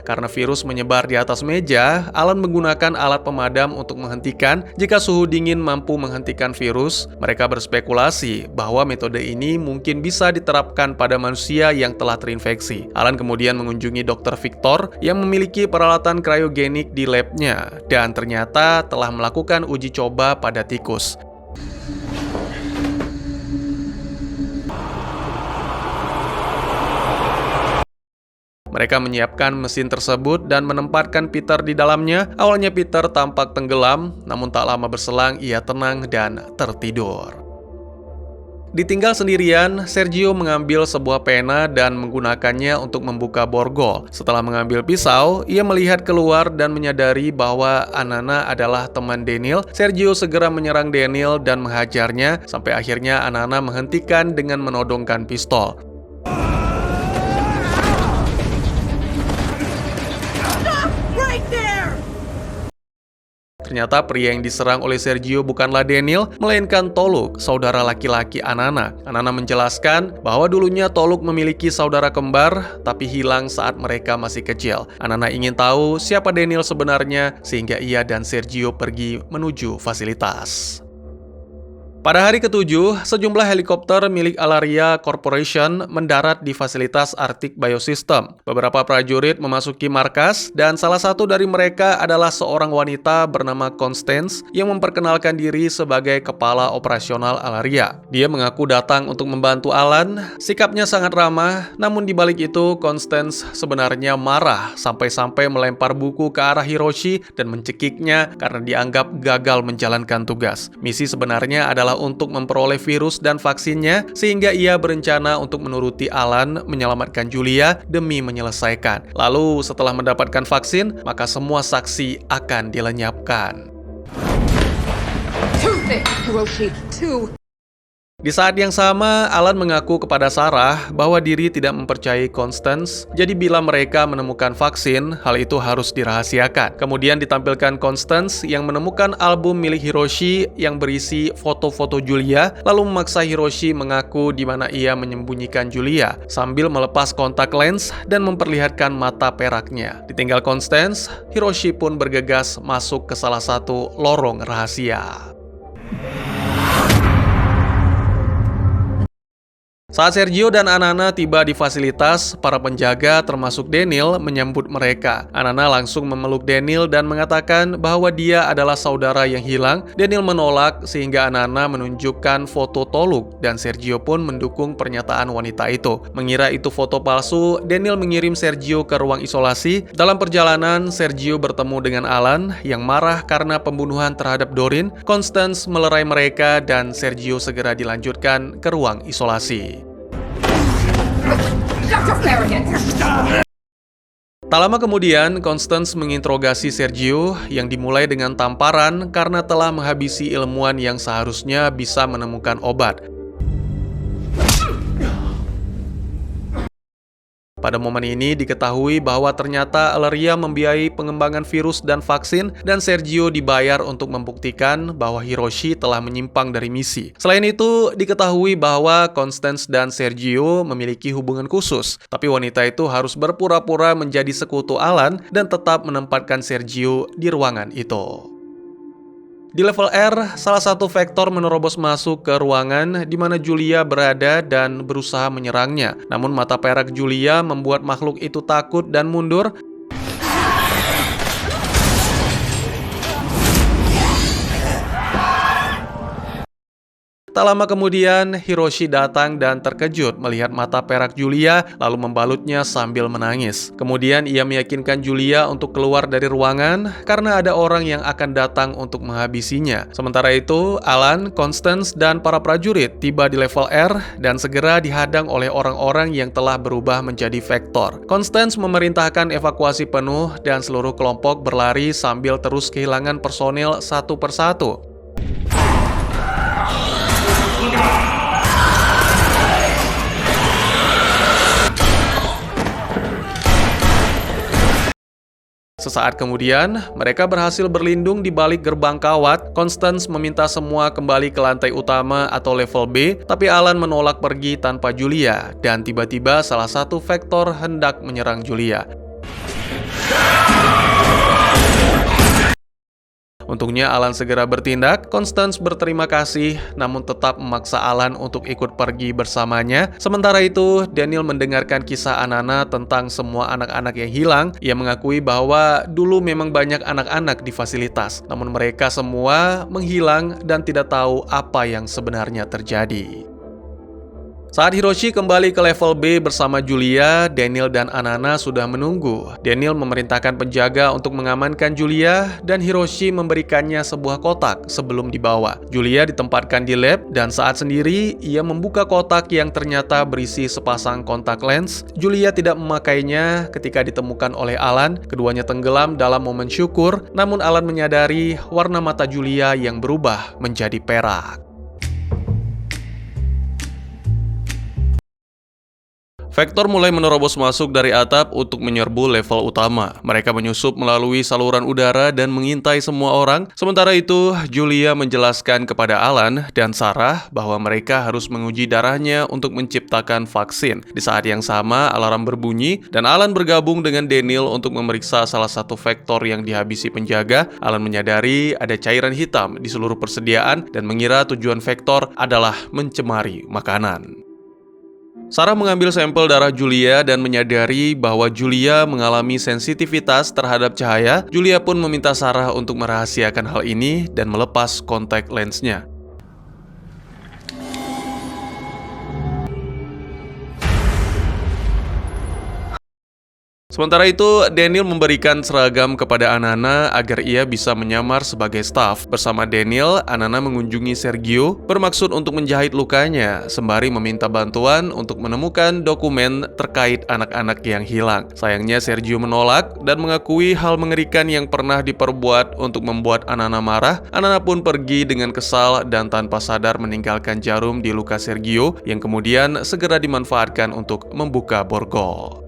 Karena virus menyebar di atas meja, Alan menggunakan alat pemadam untuk menghentikan jika suhu dingin mampu menghentikan virus. Mereka berspekulasi bahwa metode ini mungkin bisa diterapkan pada manusia yang telah terinfeksi. Alan kemudian mengunjungi Dr. Victor yang memiliki peralatan kriogenik di labnya dan ternyata telah melakukan uji coba pada tikus. Mereka menyiapkan mesin tersebut dan menempatkan Peter di dalamnya. Awalnya Peter tampak tenggelam, namun tak lama berselang ia tenang dan tertidur. Ditinggal sendirian, Sergio mengambil sebuah pena dan menggunakannya untuk membuka borgol. Setelah mengambil pisau, ia melihat keluar dan menyadari bahwa Anana adalah teman Daniel. Sergio segera menyerang Daniel dan menghajarnya, sampai akhirnya Anana menghentikan dengan menodongkan pistol. Ternyata pria yang diserang oleh Sergio bukanlah Daniel, melainkan Toluk, saudara laki-laki Anana. Anana menjelaskan bahwa dulunya Toluk memiliki saudara kembar, tapi hilang saat mereka masih kecil. Anana ingin tahu siapa Daniel sebenarnya, sehingga ia dan Sergio pergi menuju fasilitas. Pada hari ke-7, sejumlah helikopter milik Alaria Corporation mendarat di fasilitas Arctic Biosystem. Beberapa prajurit memasuki markas, dan salah satu dari mereka adalah seorang wanita bernama Constance yang memperkenalkan diri sebagai kepala operasional Alaria. Dia mengaku datang untuk membantu Alan, sikapnya sangat ramah, namun di balik itu Constance sebenarnya marah sampai-sampai melempar buku ke arah Hiroshi dan mencekiknya karena dianggap gagal menjalankan tugas. Misi sebenarnya adalah untuk memperoleh virus dan vaksinnya, sehingga ia berencana untuk menuruti Alan menyelamatkan Julia demi menyelesaikan. Lalu setelah mendapatkan vaksin, maka semua saksi akan dilenyapkan. Too thick, Hiroshi. Too Di saat yang sama, Alan mengaku kepada Sarah bahwa diri tidak mempercayai Constance, jadi bila mereka menemukan vaksin, hal itu harus dirahasiakan. Kemudian ditampilkan Constance yang menemukan album milik Hiroshi yang berisi foto-foto Julia, lalu memaksa Hiroshi mengaku di mana ia menyembunyikan Julia, sambil melepas kontak lens dan memperlihatkan mata peraknya. Ditinggal Constance, Hiroshi pun bergegas masuk ke salah satu lorong rahasia. Saat Sergio dan Anana tiba di fasilitas, para penjaga termasuk Daniel menyambut mereka. Anana langsung memeluk Daniel dan mengatakan bahwa dia adalah saudara yang hilang. Daniel menolak sehingga Anana menunjukkan foto Toluk dan Sergio pun mendukung pernyataan wanita itu. Mengira itu foto palsu, Daniel mengirim Sergio ke ruang isolasi. Dalam perjalanan, Sergio bertemu dengan Alan yang marah karena pembunuhan terhadap Doreen. Constance melerai mereka dan Sergio segera dilanjutkan ke ruang isolasi. Tak lama kemudian, Constance menginterogasi Sergio yang dimulai dengan tamparan karena telah menghabisi ilmuwan yang seharusnya bisa menemukan obat. Pada momen ini diketahui bahwa ternyata Alleria membiayai pengembangan virus dan vaksin dan Sergio dibayar untuk membuktikan bahwa Hiroshi telah menyimpang dari misi. Selain itu, diketahui bahwa Constance dan Sergio memiliki hubungan khusus, tapi wanita itu harus berpura-pura menjadi sekutu Alan dan tetap menempatkan Sergio di ruangan itu. Di level R, salah satu Vector menerobos masuk ke ruangan di mana Julia berada dan berusaha menyerangnya. Namun mata perak Julia membuat makhluk itu takut dan mundur. Tak lama kemudian, Hiroshi datang dan terkejut melihat mata perak Julia, lalu membalutnya sambil menangis. Kemudian ia meyakinkan Julia untuk keluar dari ruangan karena ada orang yang akan datang untuk menghabisinya. Sementara itu, Alan, Constance, dan para prajurit tiba di level R dan segera dihadang oleh orang-orang yang telah berubah menjadi Vector. Constance memerintahkan evakuasi penuh dan seluruh kelompok berlari sambil terus kehilangan personil satu persatu. Sesaat kemudian, mereka berhasil berlindung di balik gerbang kawat. Constance meminta semua kembali ke lantai utama atau level B, tapi Alan menolak pergi tanpa Julia, dan tiba-tiba salah satu Vector hendak menyerang Julia. Untungnya Alan segera bertindak. Constance berterima kasih, namun tetap memaksa Alan untuk ikut pergi bersamanya. Sementara itu, Daniel mendengarkan kisah Anana tentang semua anak-anak yang hilang. Ia mengakui bahwa dulu memang banyak anak-anak di fasilitas, namun mereka semua menghilang dan tidak tahu apa yang sebenarnya terjadi. Saat Hiroshi kembali ke level B bersama Julia, Daniel dan Anana sudah menunggu. Daniel memerintahkan penjaga untuk mengamankan Julia dan Hiroshi memberikannya sebuah kotak sebelum dibawa. Julia ditempatkan di lab dan saat sendiri ia membuka kotak yang ternyata berisi sepasang kontak lens. Julia tidak memakainya ketika ditemukan oleh Alan. Keduanya tenggelam dalam momen syukur, namun Alan menyadari warna mata Julia yang berubah menjadi perak. Vector mulai menerobos masuk dari atap untuk menyerbu level utama. Mereka menyusup melalui saluran udara dan mengintai semua orang. Sementara itu, Julia menjelaskan kepada Alan dan Sarah bahwa mereka harus menguji darahnya untuk menciptakan vaksin. Di saat yang sama, alarm berbunyi dan Alan bergabung dengan Daniel untuk memeriksa salah satu Vector yang dihabisi penjaga. Alan menyadari ada cairan hitam di seluruh persediaan dan mengira tujuan Vector adalah mencemari makanan. Sarah mengambil sampel darah Julia dan menyadari bahwa Julia mengalami sensitivitas terhadap cahaya. Julia pun meminta Sarah untuk merahasiakan hal ini dan melepas kontak lensnya. Sementara itu, Daniel memberikan seragam kepada Anana agar ia bisa menyamar sebagai staf. Bersama Daniel, Anana mengunjungi Sergio bermaksud untuk menjahit lukanya, sembari meminta bantuan untuk menemukan dokumen terkait anak-anak yang hilang. Sayangnya Sergio menolak dan mengakui hal mengerikan yang pernah diperbuat untuk membuat Anana marah. Anana pun pergi dengan kesal dan tanpa sadar meninggalkan jarum di luka Sergio yang kemudian segera dimanfaatkan untuk membuka borgol.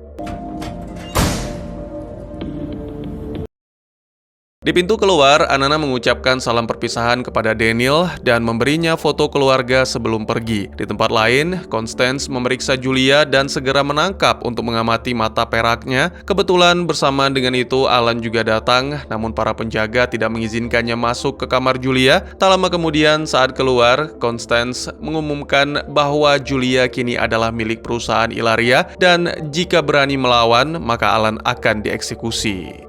Di pintu keluar, Anana mengucapkan salam perpisahan kepada Daniel dan memberinya foto keluarga sebelum pergi. Di tempat lain, Constance memeriksa Julia dan segera menangkap untuk mengamati mata peraknya. Kebetulan bersamaan dengan itu, Alan juga datang, namun para penjaga tidak mengizinkannya masuk ke kamar Julia. Tak lama kemudian, saat keluar, Constance mengumumkan bahwa Julia kini adalah milik perusahaan Ilaria dan jika berani melawan, maka Alan akan dieksekusi.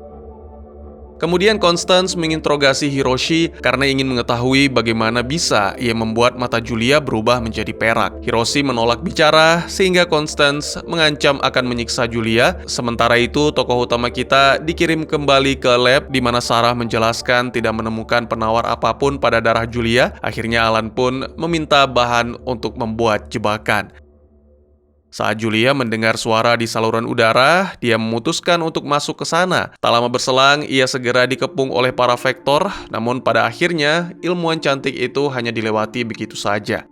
Kemudian Constance menginterogasi Hiroshi karena ingin mengetahui bagaimana bisa ia membuat mata Julia berubah menjadi perak. Hiroshi menolak bicara sehingga Constance mengancam akan menyiksa Julia. Sementara itu, tokoh utama kita dikirim kembali ke lab di mana Sarah menjelaskan tidak menemukan penawar apapun pada darah Julia. Akhirnya Alan pun meminta bahan untuk membuat jebakan. Saat Julia mendengar suara di saluran udara, dia memutuskan untuk masuk ke sana. Tak lama berselang, ia segera dikepung oleh para vektor, namun pada akhirnya ilmuwan cantik itu hanya dilewati begitu saja.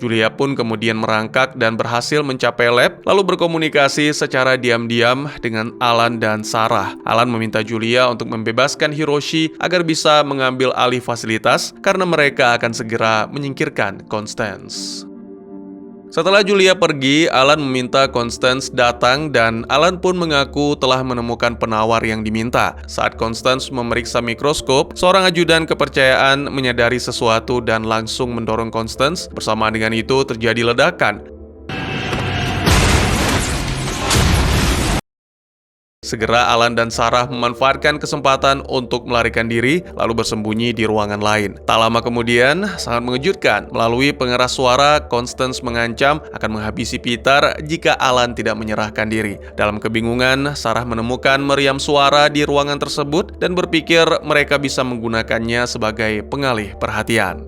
Julia pun kemudian merangkak dan berhasil mencapai lab, lalu berkomunikasi secara diam-diam dengan Alan dan Sarah. Alan meminta Julia untuk membebaskan Hiroshi agar bisa mengambil alih fasilitas karena mereka akan segera menyingkirkan Constance. Setelah Julia pergi, Alan meminta Constance datang dan Alan pun mengaku telah menemukan penawar yang diminta. Saat Constance memeriksa mikroskop, seorang ajudan kepercayaan menyadari sesuatu dan langsung mendorong Constance. Bersamaan dengan itu terjadi ledakan. Segera Alan dan Sarah memanfaatkan kesempatan untuk melarikan diri lalu bersembunyi di ruangan lain. Tak lama kemudian, sangat mengejutkan, melalui pengeras suara, Constance mengancam akan menghabisi Peter jika Alan tidak menyerahkan diri. Dalam kebingungan, Sarah menemukan meriam suara di ruangan tersebut dan berpikir mereka bisa menggunakannya sebagai pengalih perhatian.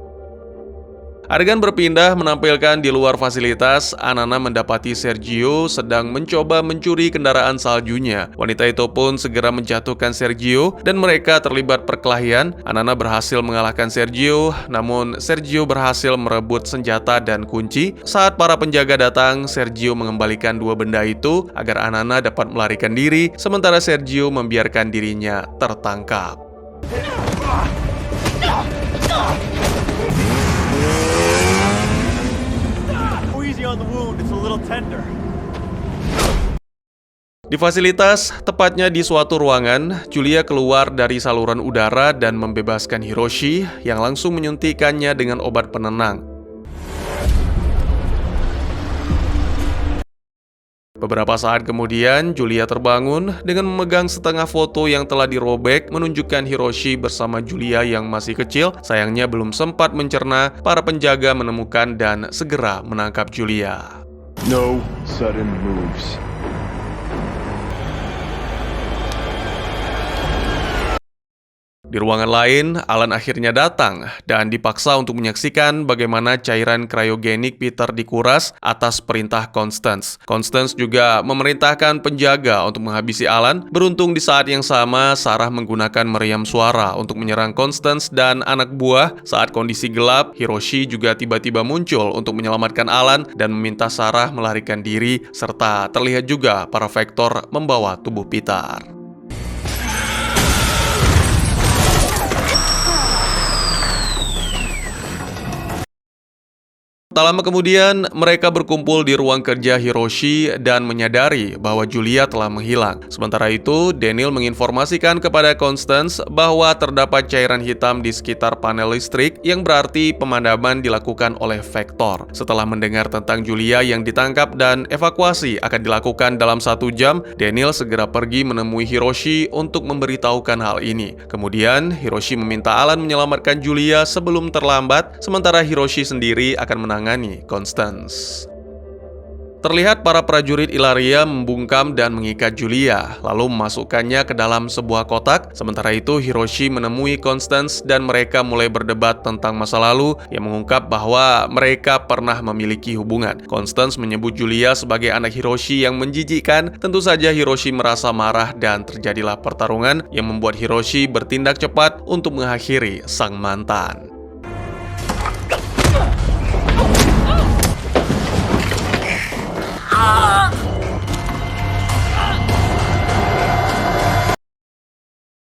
Adegan berpindah menampilkan di luar fasilitas, Anana mendapati Sergio sedang mencoba mencuri kendaraan saljunya. Wanita itu pun segera menjatuhkan Sergio dan mereka terlibat perkelahian. Anana berhasil mengalahkan Sergio, namun Sergio berhasil merebut senjata dan kunci. Saat para penjaga datang, Sergio mengembalikan dua benda itu agar Anana dapat melarikan diri, sementara Sergio membiarkan dirinya tertangkap. Di fasilitas, tepatnya di suatu ruangan, Julia keluar dari saluran udara dan membebaskan Hiroshi yang langsung menyuntikkannya dengan obat penenang. Beberapa saat kemudian, Julia terbangun dengan memegang setengah foto yang telah dirobek menunjukkan Hiroshi bersama Julia yang masih kecil. Sayangnya belum sempat mencerna, para penjaga menemukan dan segera menangkap Julia. No sudden moves. Di ruangan lain, Alan akhirnya datang dan dipaksa untuk menyaksikan bagaimana cairan kriogenik Peter dikuras atas perintah Constance. Constance juga memerintahkan penjaga untuk menghabisi Alan. Beruntung di saat yang sama, Sarah menggunakan meriam suara untuk menyerang Constance dan anak buah. Saat kondisi gelap, Hiroshi juga tiba-tiba muncul untuk menyelamatkan Alan dan meminta Sarah melarikan diri, serta terlihat juga para vektor membawa tubuh Peter. Tak lama kemudian, mereka berkumpul di ruang kerja Hiroshi dan menyadari bahwa Julia telah menghilang. Sementara itu, Daniel menginformasikan kepada Constance bahwa terdapat cairan hitam di sekitar panel listrik yang berarti pemadaman dilakukan oleh Vector. Setelah mendengar tentang Julia yang ditangkap dan evakuasi akan dilakukan dalam 1 jam, Daniel segera pergi menemui Hiroshi untuk memberitahukan hal ini. Kemudian, Hiroshi meminta Alan menyelamatkan Julia sebelum terlambat, sementara Hiroshi sendiri akan menangani Constance. Terlihat para prajurit Ilaria membungkam dan mengikat Julia, lalu memasukkannya ke dalam sebuah kotak. Sementara itu, Hiroshi menemui Constance dan mereka mulai berdebat tentang masa lalu yang mengungkap bahwa mereka pernah memiliki hubungan. Constance menyebut Julia sebagai anak Hiroshi yang menjijikkan. Tentu saja Hiroshi merasa marah dan terjadilah pertarungan yang membuat Hiroshi bertindak cepat untuk mengakhiri sang mantan.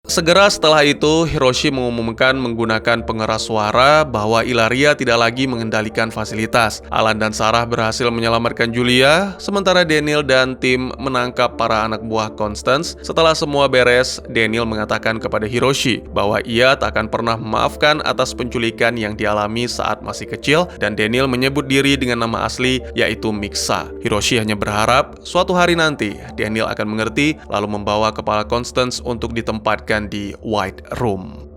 Segera setelah itu, Hiroshi mengumumkan menggunakan pengeras suara bahwa Ilaria tidak lagi mengendalikan fasilitas. Alan dan Sarah berhasil menyelamatkan Julia, sementara Daniel dan tim menangkap para anak buah Constance. Setelah semua beres, Daniel mengatakan kepada Hiroshi bahwa ia tak akan pernah memaafkan atas penculikan yang dialami saat masih kecil, dan Daniel menyebut diri dengan nama asli, yaitu Mixa. Hiroshi hanya berharap suatu hari nanti Daniel akan mengerti, lalu membawa kepala Constance untuk ditempatkan di White Room.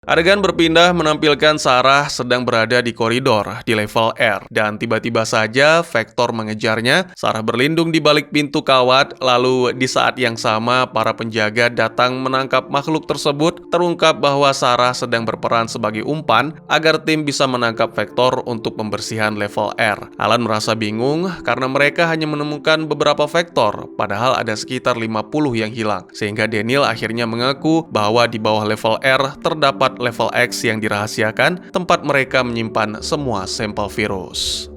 Adegan berpindah menampilkan Sarah sedang berada di koridor di level R dan tiba-tiba saja Vector mengejarnya. Sarah berlindung di balik pintu kawat, lalu di saat yang sama para penjaga datang menangkap makhluk tersebut. Terungkap bahwa Sarah sedang berperan sebagai umpan agar tim bisa menangkap Vector untuk pembersihan level R. Alan merasa bingung karena mereka hanya menemukan beberapa Vector, padahal ada sekitar 50 yang hilang. Sehingga Daniel akhirnya mengaku bahwa di bawah level R terdapat level X yang dirahasiakan, tempat mereka menyimpan semua sampel virus.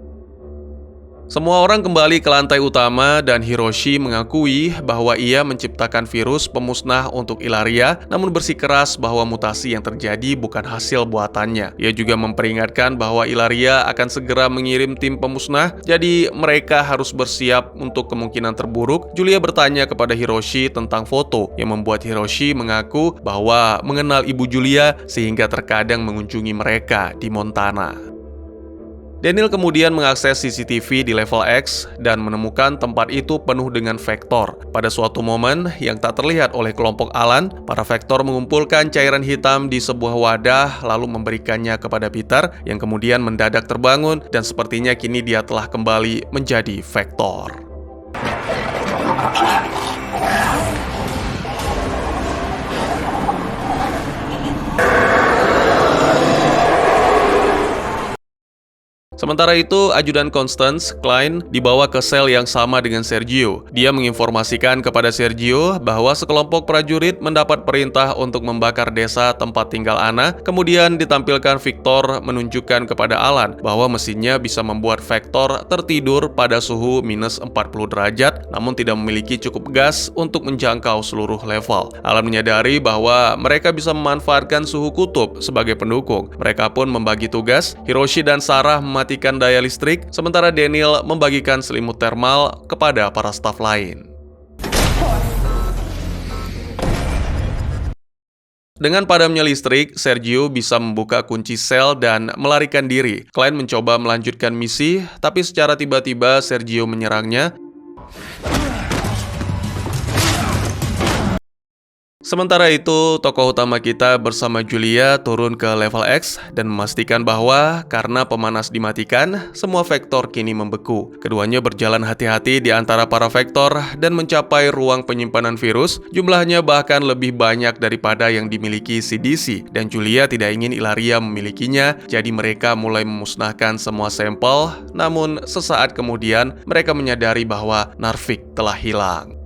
Semua orang kembali ke lantai utama dan Hiroshi mengakui bahwa ia menciptakan virus pemusnah untuk Ilaria, namun bersikeras bahwa mutasi yang terjadi bukan hasil buatannya. Ia juga memperingatkan bahwa Ilaria akan segera mengirim tim pemusnah, jadi mereka harus bersiap untuk kemungkinan terburuk. Julia bertanya kepada Hiroshi tentang foto, yang membuat Hiroshi mengaku bahwa mengenal ibu Julia sehingga terkadang mengunjungi mereka di Montana. Daniel kemudian mengakses CCTV di level X dan menemukan tempat itu penuh dengan Vector. Pada suatu momen yang tak terlihat oleh kelompok Alan, para Vector mengumpulkan cairan hitam di sebuah wadah lalu memberikannya kepada Peter yang kemudian mendadak terbangun dan sepertinya kini dia telah kembali menjadi Vector. Sementara itu, ajudan Constance, Klein, dibawa ke sel yang sama dengan Sergio. Dia menginformasikan kepada Sergio bahwa sekelompok prajurit mendapat perintah untuk membakar desa tempat tinggal Anna. Kemudian ditampilkan Victor menunjukkan kepada Alan bahwa mesinnya bisa membuat Vector tertidur pada suhu minus 40 derajat, namun tidak memiliki cukup gas untuk menjangkau seluruh level. Alan menyadari bahwa mereka bisa memanfaatkan suhu kutub sebagai pendukung. Mereka pun membagi tugas. Hiroshi dan Sarah mematikan daya listrik, sementara Daniel membagikan selimut termal kepada para staf lain. Dengan padamnya listrik, Sergio bisa membuka kunci sel dan melarikan diri. Klein mencoba melanjutkan misi, tapi secara tiba-tiba Sergio menyerangnya. Sementara itu, tokoh utama kita bersama Julia turun ke level X dan memastikan bahwa karena pemanas dimatikan, semua Vector kini membeku. Keduanya berjalan hati-hati di antara para Vector dan mencapai ruang penyimpanan virus. Jumlahnya bahkan lebih banyak daripada yang dimiliki CDC, dan Julia tidak ingin Ilaria memilikinya, jadi mereka mulai memusnahkan semua sampel. Namun, sesaat kemudian mereka menyadari bahwa Narvik telah hilang.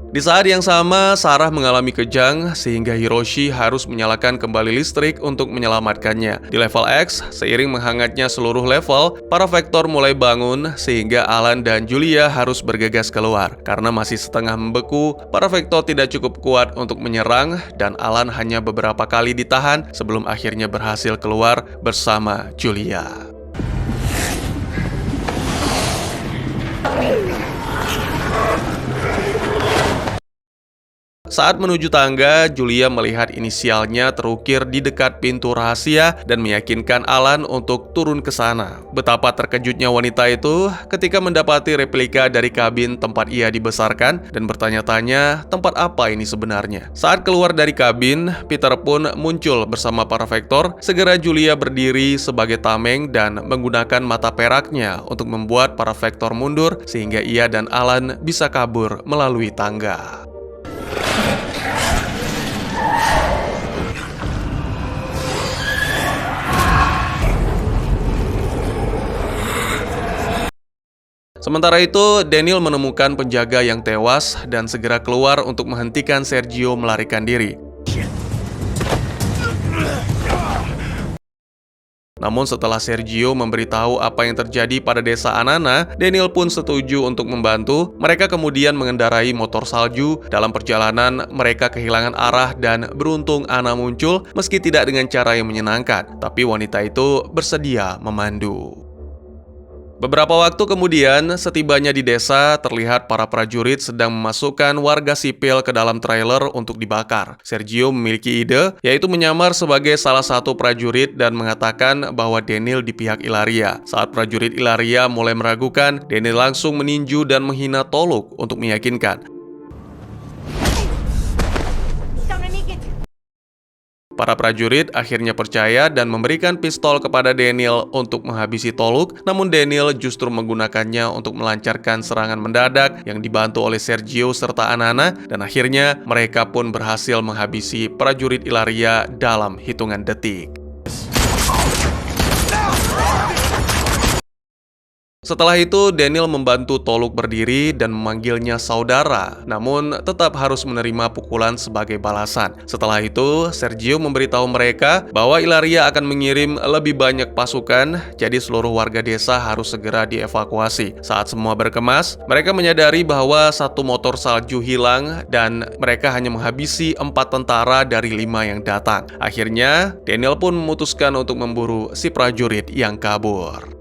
Di saat yang sama, Sarah mengalami kejang sehingga Hiroshi harus menyalakan kembali listrik untuk menyelamatkannya. Di level X, seiring menghangatnya seluruh level, para Vector mulai bangun sehingga Alan dan Julia harus bergegas keluar. Karena masih setengah membeku, para Vector tidak cukup kuat untuk menyerang dan Alan hanya beberapa kali ditahan sebelum akhirnya berhasil keluar bersama Julia. Saat menuju tangga, Julia melihat inisialnya terukir di dekat pintu rahasia dan meyakinkan Alan untuk turun ke sana. Betapa terkejutnya wanita itu ketika mendapati replika dari kabin tempat ia dibesarkan dan bertanya-tanya tempat apa ini sebenarnya. Saat keluar dari kabin, Peter pun muncul bersama para Vector. Segera Julia berdiri sebagai tameng dan menggunakan mata peraknya untuk membuat para Vector mundur sehingga ia dan Alan bisa kabur melalui tangga. Sementara itu, Daniel menemukan penjaga yang tewas dan segera keluar untuk menghentikan Sergio melarikan diri. Namun setelah Sergio memberitahu apa yang terjadi pada desa Anana, Daniel pun setuju untuk membantu. Mereka kemudian mengendarai motor salju. Dalam perjalanan, mereka kehilangan arah dan beruntung Ana muncul meski tidak dengan cara yang menyenangkan. Tapi wanita itu bersedia memandu. Beberapa waktu kemudian, setibanya di desa, terlihat para prajurit sedang memasukkan warga sipil ke dalam trailer untuk dibakar. Sergio memiliki ide, yaitu menyamar sebagai salah satu prajurit dan mengatakan bahwa Daniel di pihak Ilaria. Saat prajurit Ilaria mulai meragukan, Daniel langsung meninju dan menghina Toluk untuk meyakinkan. Para prajurit akhirnya percaya dan memberikan pistol kepada Daniel untuk menghabisi Toluk, namun Daniel justru menggunakannya untuk melancarkan serangan mendadak yang dibantu oleh Sergio serta Anana, dan akhirnya mereka pun berhasil menghabisi prajurit Ilaria dalam hitungan detik. Setelah itu, Daniel membantu Toluk berdiri dan memanggilnya saudara, namun tetap harus menerima pukulan sebagai balasan. Setelah itu, Sergio memberitahu mereka bahwa Ilaria akan mengirim lebih banyak pasukan, jadi seluruh warga desa harus segera dievakuasi. Saat semua berkemas, mereka menyadari bahwa satu motor salju hilang dan mereka hanya menghabisi 4 tentara dari 5 yang datang. Akhirnya, Daniel pun memutuskan untuk memburu si prajurit yang kabur.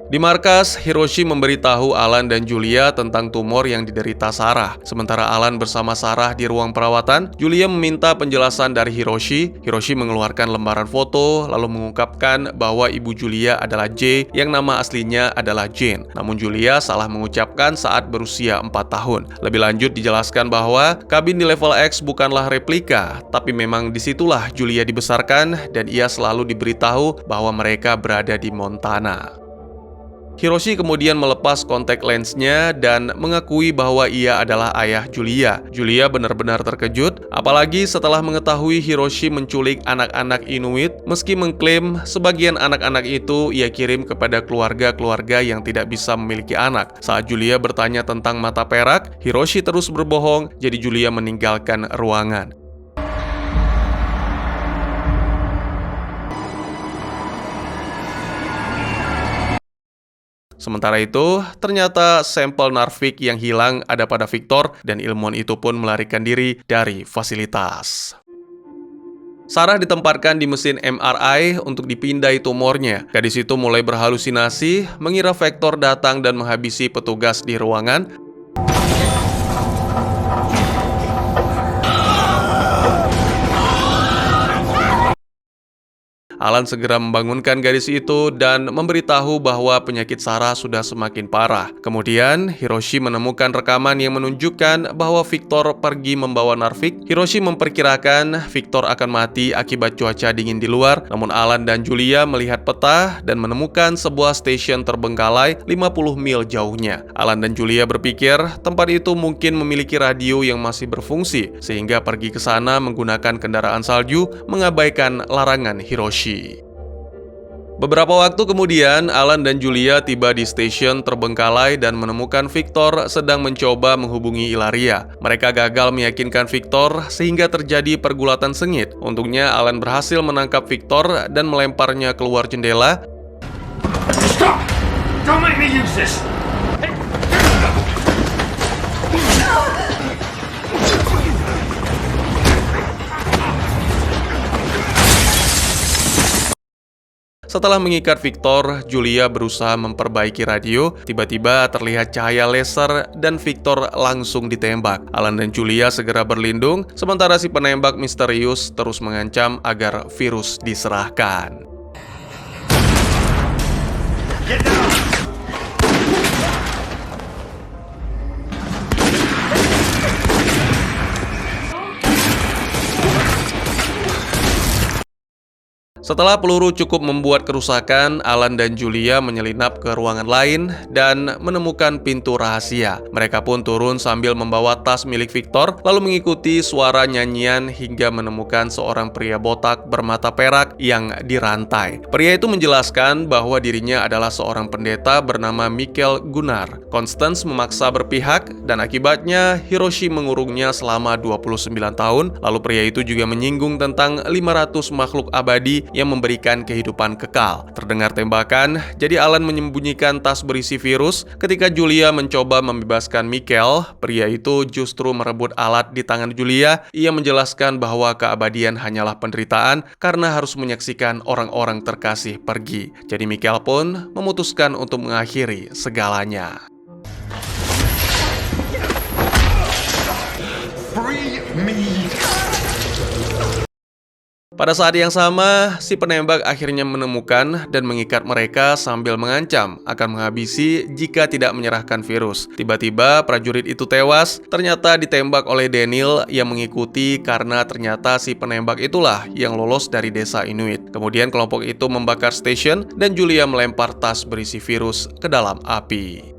Di markas, Hiroshi memberitahu Alan dan Julia tentang tumor yang diderita Sarah. Sementara Alan bersama Sarah di ruang perawatan, Julia meminta penjelasan dari Hiroshi. Hiroshi mengeluarkan lembaran foto, lalu mengungkapkan bahwa ibu Julia adalah J, yang nama aslinya adalah Jane. Namun Julia salah mengucapkan saat berusia 4 tahun. Lebih lanjut dijelaskan bahwa kabin di level X bukanlah replika, tapi memang disitulah Julia dibesarkan dan ia selalu diberitahu bahwa mereka berada di Montana. Hiroshi kemudian melepas kontak lensnya dan mengakui bahwa ia adalah ayah Julia. Julia benar-benar terkejut, apalagi setelah mengetahui Hiroshi menculik anak-anak Inuit, meski mengklaim sebagian anak-anak itu ia kirim kepada keluarga-keluarga yang tidak bisa memiliki anak. Saat Julia bertanya tentang mata perak, Hiroshi terus berbohong, jadi Julia meninggalkan ruangan. Sementara itu, ternyata sampel Narvik yang hilang ada pada Victor dan ilmuwan itu pun melarikan diri dari fasilitas. Sarah ditempatkan di mesin MRI untuk dipindai tumornya. Gadis itu mulai berhalusinasi, mengira Victor datang dan menghabisi petugas di ruangan. Alan segera membangunkan gadis itu dan memberitahu bahwa penyakit Sarah sudah semakin parah. Kemudian, Hiroshi menemukan rekaman yang menunjukkan bahwa Victor pergi membawa Narvik. Hiroshi memperkirakan Victor akan mati akibat cuaca dingin di luar, namun Alan dan Julia melihat peta dan menemukan sebuah stasiun terbengkalai 50 mil jauhnya. Alan dan Julia berpikir tempat itu mungkin memiliki radio yang masih berfungsi, sehingga pergi ke sana menggunakan kendaraan salju, mengabaikan larangan Hiroshi. Beberapa waktu kemudian, Alan dan Julia tiba di stasiun terbengkalai dan menemukan Victor sedang mencoba menghubungi Ilaria. Mereka gagal meyakinkan Victor sehingga terjadi pergulatan sengit. Untungnya, Alan berhasil menangkap Victor dan melemparnya keluar jendela. Stop! Don't make me use this! Setelah mengikat Victor, Julia berusaha memperbaiki radio. Tiba-tiba terlihat cahaya laser dan Victor langsung ditembak. Alan dan Julia segera berlindung, sementara si penembak misterius terus mengancam agar virus diserahkan. Get down! Setelah peluru cukup membuat kerusakan, Alan dan Julia menyelinap ke ruangan lain dan menemukan pintu rahasia. Mereka pun turun sambil membawa tas milik Victor, lalu mengikuti suara nyanyian hingga menemukan seorang pria botak bermata perak yang dirantai. Pria itu menjelaskan bahwa dirinya adalah seorang pendeta bernama Mikhail Gunnar. Constance memaksa berpihak dan akibatnya Hiroshi mengurungnya selama 29 tahun. Lalu pria itu juga menyinggung tentang 500 makhluk abadi yang memberikan kehidupan kekal. Terdengar tembakan, jadi Alan menyembunyikan tas berisi virus. Ketika Julia mencoba membebaskan Mikhail, pria itu justru merebut alat di tangan Julia. Ia menjelaskan bahwa keabadian hanyalah penderitaan karena harus menyaksikan orang-orang terkasih pergi. Jadi Mikhail pun memutuskan untuk mengakhiri segalanya. Free me! Pada saat yang sama, si penembak akhirnya menemukan dan mengikat mereka sambil mengancam akan menghabisi jika tidak menyerahkan virus. Tiba-tiba prajurit itu tewas, ternyata ditembak oleh Daniel yang mengikuti karena ternyata si penembak itulah yang lolos dari desa Inuit. Kemudian kelompok itu membakar stasiun dan Julia melempar tas berisi virus ke dalam api.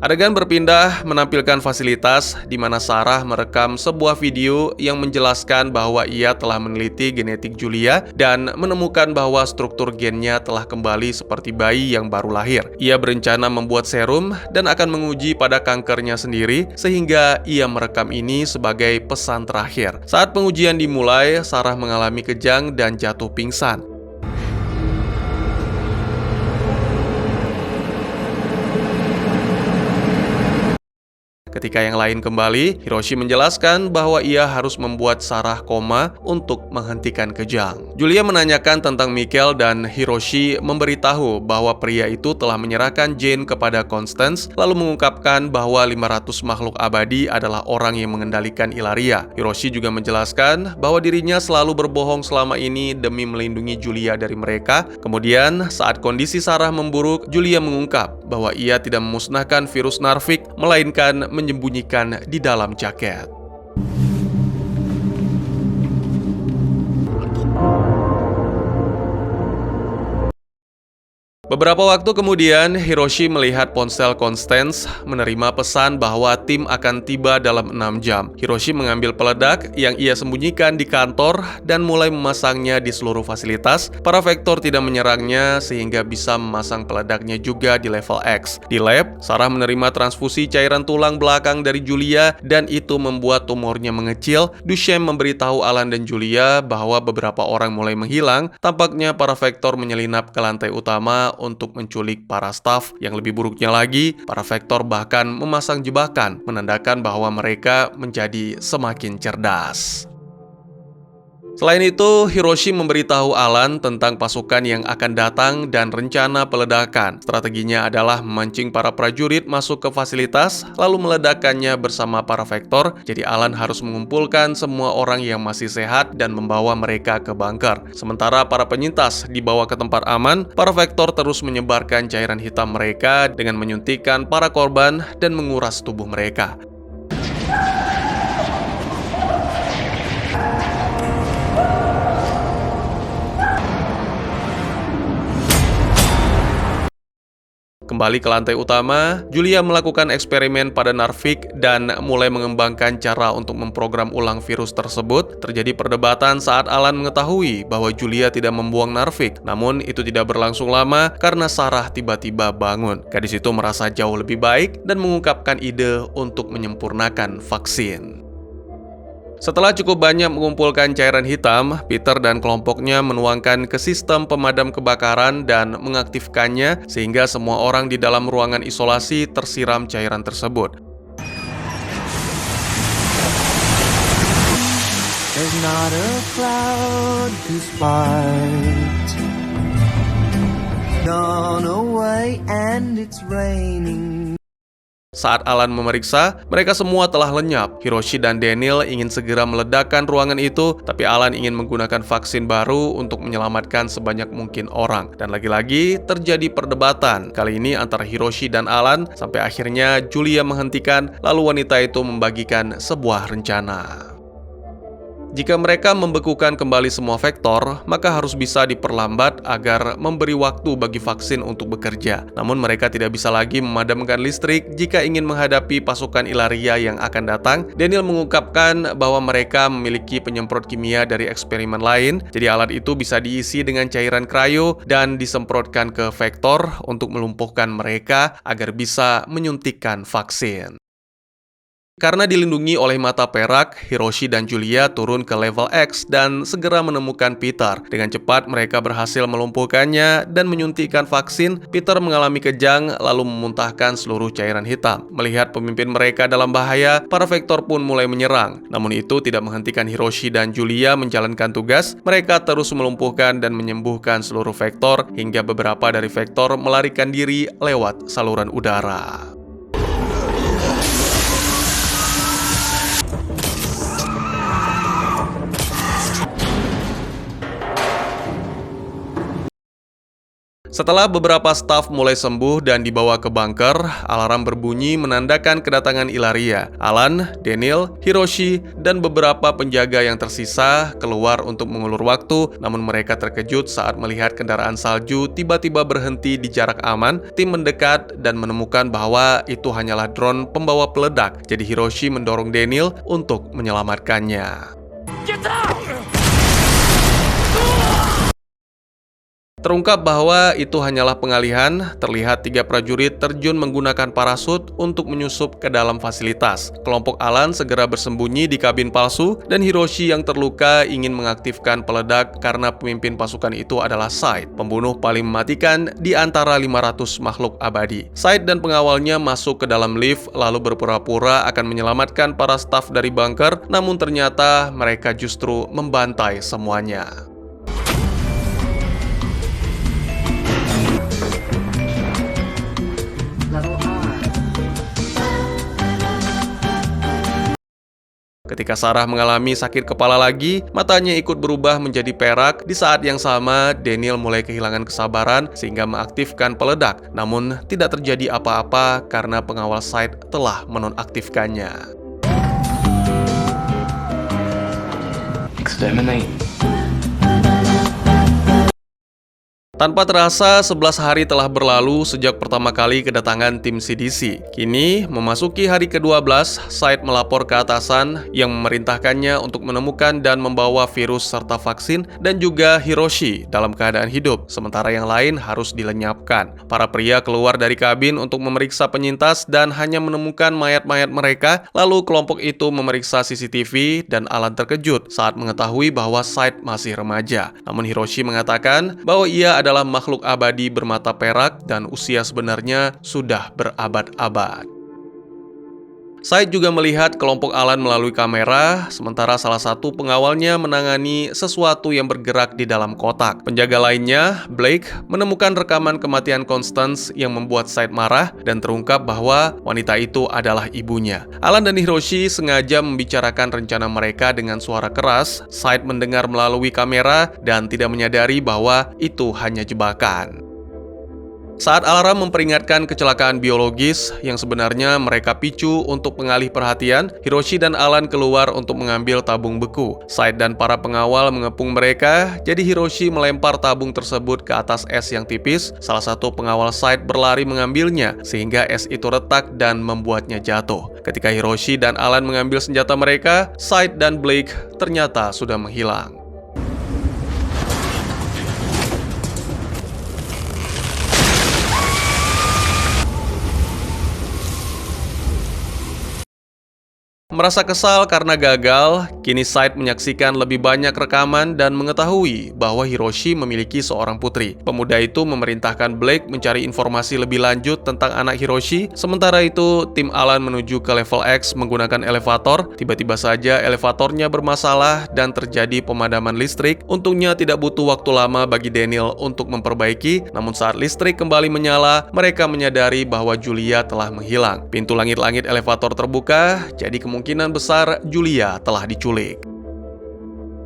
Adegan berpindah menampilkan fasilitas di mana Sarah merekam sebuah video yang menjelaskan bahwa ia telah meneliti genetik Julia dan menemukan bahwa struktur gennya telah kembali seperti bayi yang baru lahir. Ia berencana membuat serum dan akan menguji pada kankernya sendiri, sehingga ia merekam ini sebagai pesan terakhir. Saat pengujian dimulai, Sarah mengalami kejang dan jatuh pingsan. Ketika yang lain kembali, Hiroshi menjelaskan bahwa ia harus membuat Sarah koma untuk menghentikan kejang. Julia menanyakan tentang Mikhail dan Hiroshi memberitahu bahwa pria itu telah menyerahkan Jane kepada Constance, lalu mengungkapkan bahwa 500 makhluk abadi adalah orang yang mengendalikan Ilaria. Hiroshi juga menjelaskan bahwa dirinya selalu berbohong selama ini demi melindungi Julia dari mereka. Kemudian, saat kondisi Sarah memburuk, Julia mengungkap bahwa ia tidak memusnahkan virus Narvik, melainkan menyembunyikan di dalam jaket. Beberapa waktu kemudian, Hiroshi melihat ponsel Constance menerima pesan bahwa tim akan tiba dalam 6 jam. Hiroshi mengambil peledak yang ia sembunyikan di kantor dan mulai memasangnya di seluruh fasilitas. Para Vector tidak menyerangnya sehingga bisa memasang peledaknya juga di level X. Di lab, Sarah menerima transfusi cairan tulang belakang dari Julia dan itu membuat tumornya mengecil. Duchem memberitahu Alan dan Julia bahwa beberapa orang mulai menghilang. Tampaknya para Vector menyelinap ke lantai utama untuk menculik para staf. Yang lebih buruknya lagi, para Vector bahkan memasang jebakan, menandakan bahwa mereka menjadi semakin cerdas. Selain itu, Hiroshi memberitahu Alan tentang pasukan yang akan datang dan rencana peledakan. Strateginya adalah memancing para prajurit masuk ke fasilitas, lalu meledakkannya bersama para Vector. Jadi Alan harus mengumpulkan semua orang yang masih sehat dan membawa mereka ke bunker. Sementara para penyintas dibawa ke tempat aman, para Vector terus menyebarkan cairan hitam mereka dengan menyuntikkan para korban dan menguras tubuh mereka. Kembali ke lantai utama, Julia melakukan eksperimen pada Narvik dan mulai mengembangkan cara untuk memprogram ulang virus tersebut. Terjadi perdebatan saat Alan mengetahui bahwa Julia tidak membuang Narvik. Namun itu tidak berlangsung lama karena Sarah tiba-tiba bangun. Gadis itu merasa jauh lebih baik dan mengungkapkan ide untuk menyempurnakan vaksin. Setelah cukup banyak mengumpulkan cairan hitam, Peter dan kelompoknya menuangkan ke sistem pemadam kebakaran dan mengaktifkannya sehingga semua orang di dalam ruangan isolasi tersiram cairan tersebut. There's not a cloud to spite. Gone away and it's raining. Saat Alan memeriksa, mereka semua telah lenyap. Hiroshi dan Daniel ingin segera meledakkan ruangan itu, tapi Alan ingin menggunakan vaksin baru untuk menyelamatkan sebanyak mungkin orang. Dan lagi-lagi terjadi perdebatan, kali ini antara Hiroshi dan Alan, sampai akhirnya Julia menghentikan, lalu wanita itu membagikan sebuah rencana. Jika mereka membekukan kembali semua vektor, maka harus bisa diperlambat agar memberi waktu bagi vaksin untuk bekerja. Namun mereka tidak bisa lagi memadamkan listrik jika ingin menghadapi pasukan Ilaria yang akan datang. Daniel mengungkapkan bahwa mereka memiliki penyemprot kimia dari eksperimen lain, jadi alat itu bisa diisi dengan cairan cryo dan disemprotkan ke vektor untuk melumpuhkan mereka agar bisa menyuntikkan vaksin. Karena dilindungi oleh mata perak, Hiroshi dan Julia turun ke level X dan segera menemukan Peter. Dengan cepat mereka berhasil melumpuhkannya dan menyuntikkan vaksin. Peter mengalami kejang lalu memuntahkan seluruh cairan hitam. Melihat pemimpin mereka dalam bahaya, para vektor pun mulai menyerang. Namun itu tidak menghentikan Hiroshi dan Julia menjalankan tugas. Mereka terus melumpuhkan dan menyembuhkan seluruh vektor hingga beberapa dari vektor melarikan diri lewat saluran udara. Setelah beberapa staf mulai sembuh dan dibawa ke bunker, alarm berbunyi menandakan kedatangan Ilaria. Alan, Daniel, Hiroshi, dan beberapa penjaga yang tersisa keluar untuk mengulur waktu, namun mereka terkejut saat melihat kendaraan salju tiba-tiba berhenti di jarak aman. Tim mendekat dan menemukan bahwa itu hanyalah drone pembawa peledak, jadi Hiroshi mendorong Daniel untuk menyelamatkannya. Get down! Terungkap bahwa itu hanyalah pengalihan. Terlihat 3 prajurit terjun menggunakan parasut untuk menyusup ke dalam fasilitas. Kelompok Alan segera bersembunyi di kabin palsu, dan Hiroshi yang terluka ingin mengaktifkan peledak karena pemimpin pasukan itu adalah Said, pembunuh paling mematikan di antara 500 makhluk abadi. Said dan pengawalnya masuk ke dalam lift lalu berpura-pura akan menyelamatkan para staf dari bunker, namun ternyata mereka justru membantai semuanya. Ketika Sarah mengalami sakit kepala lagi, matanya ikut berubah menjadi perak. Di saat yang sama, Daniel mulai kehilangan kesabaran sehingga mengaktifkan peledak. Namun, tidak terjadi apa-apa karena pengawal Said telah menonaktifkannya. Exterminate. Tanpa terasa, 11 hari telah berlalu sejak pertama kali kedatangan tim CDC. Kini, memasuki hari ke-12, Said melapor ke atasan yang memerintahkannya untuk menemukan dan membawa virus serta vaksin, dan juga Hiroshi dalam keadaan hidup, sementara yang lain harus dilenyapkan. Para pria keluar dari kabin untuk memeriksa penyintas dan hanya menemukan mayat-mayat mereka. Lalu kelompok itu memeriksa CCTV dan Alan terkejut saat mengetahui bahwa Said masih remaja. Namun Hiroshi mengatakan bahwa ia adalah makhluk abadi bermata perak dan usia sebenarnya sudah berabad-abad. Said juga melihat kelompok Alan melalui kamera, sementara salah satu pengawalnya menangani sesuatu yang bergerak di dalam kotak. Penjaga lainnya, Blake, menemukan rekaman kematian Constance yang membuat Said marah dan terungkap bahwa wanita itu adalah ibunya. Alan dan Hiroshi sengaja membicarakan rencana mereka dengan suara keras. Said mendengar melalui kamera dan tidak menyadari bahwa itu hanya jebakan. Saat alarm memperingatkan kecelakaan biologis yang sebenarnya mereka picu untuk mengalih perhatian, Hiroshi dan Alan keluar untuk mengambil tabung beku. Said dan para pengawal mengepung mereka, jadi Hiroshi melempar tabung tersebut ke atas es yang tipis. Salah satu pengawal Said berlari mengambilnya, sehingga es itu retak dan membuatnya jatuh. Ketika Hiroshi dan Alan mengambil senjata mereka, Said dan Blake ternyata sudah menghilang. Merasa kesal karena gagal, kini Said menyaksikan lebih banyak rekaman dan mengetahui bahwa Hiroshi memiliki seorang putri. Pemuda itu memerintahkan Blake mencari informasi lebih lanjut tentang anak Hiroshi. Sementara itu, tim Alan menuju ke level X menggunakan elevator. Tiba-tiba saja elevatornya bermasalah dan terjadi pemadaman listrik. Untungnya tidak butuh waktu lama bagi Daniel untuk memperbaiki. Namun saat listrik kembali menyala, mereka menyadari bahwa Julia telah menghilang. Pintu langit-langit elevator terbuka, jadi kemungkinan besar Julia telah diculik.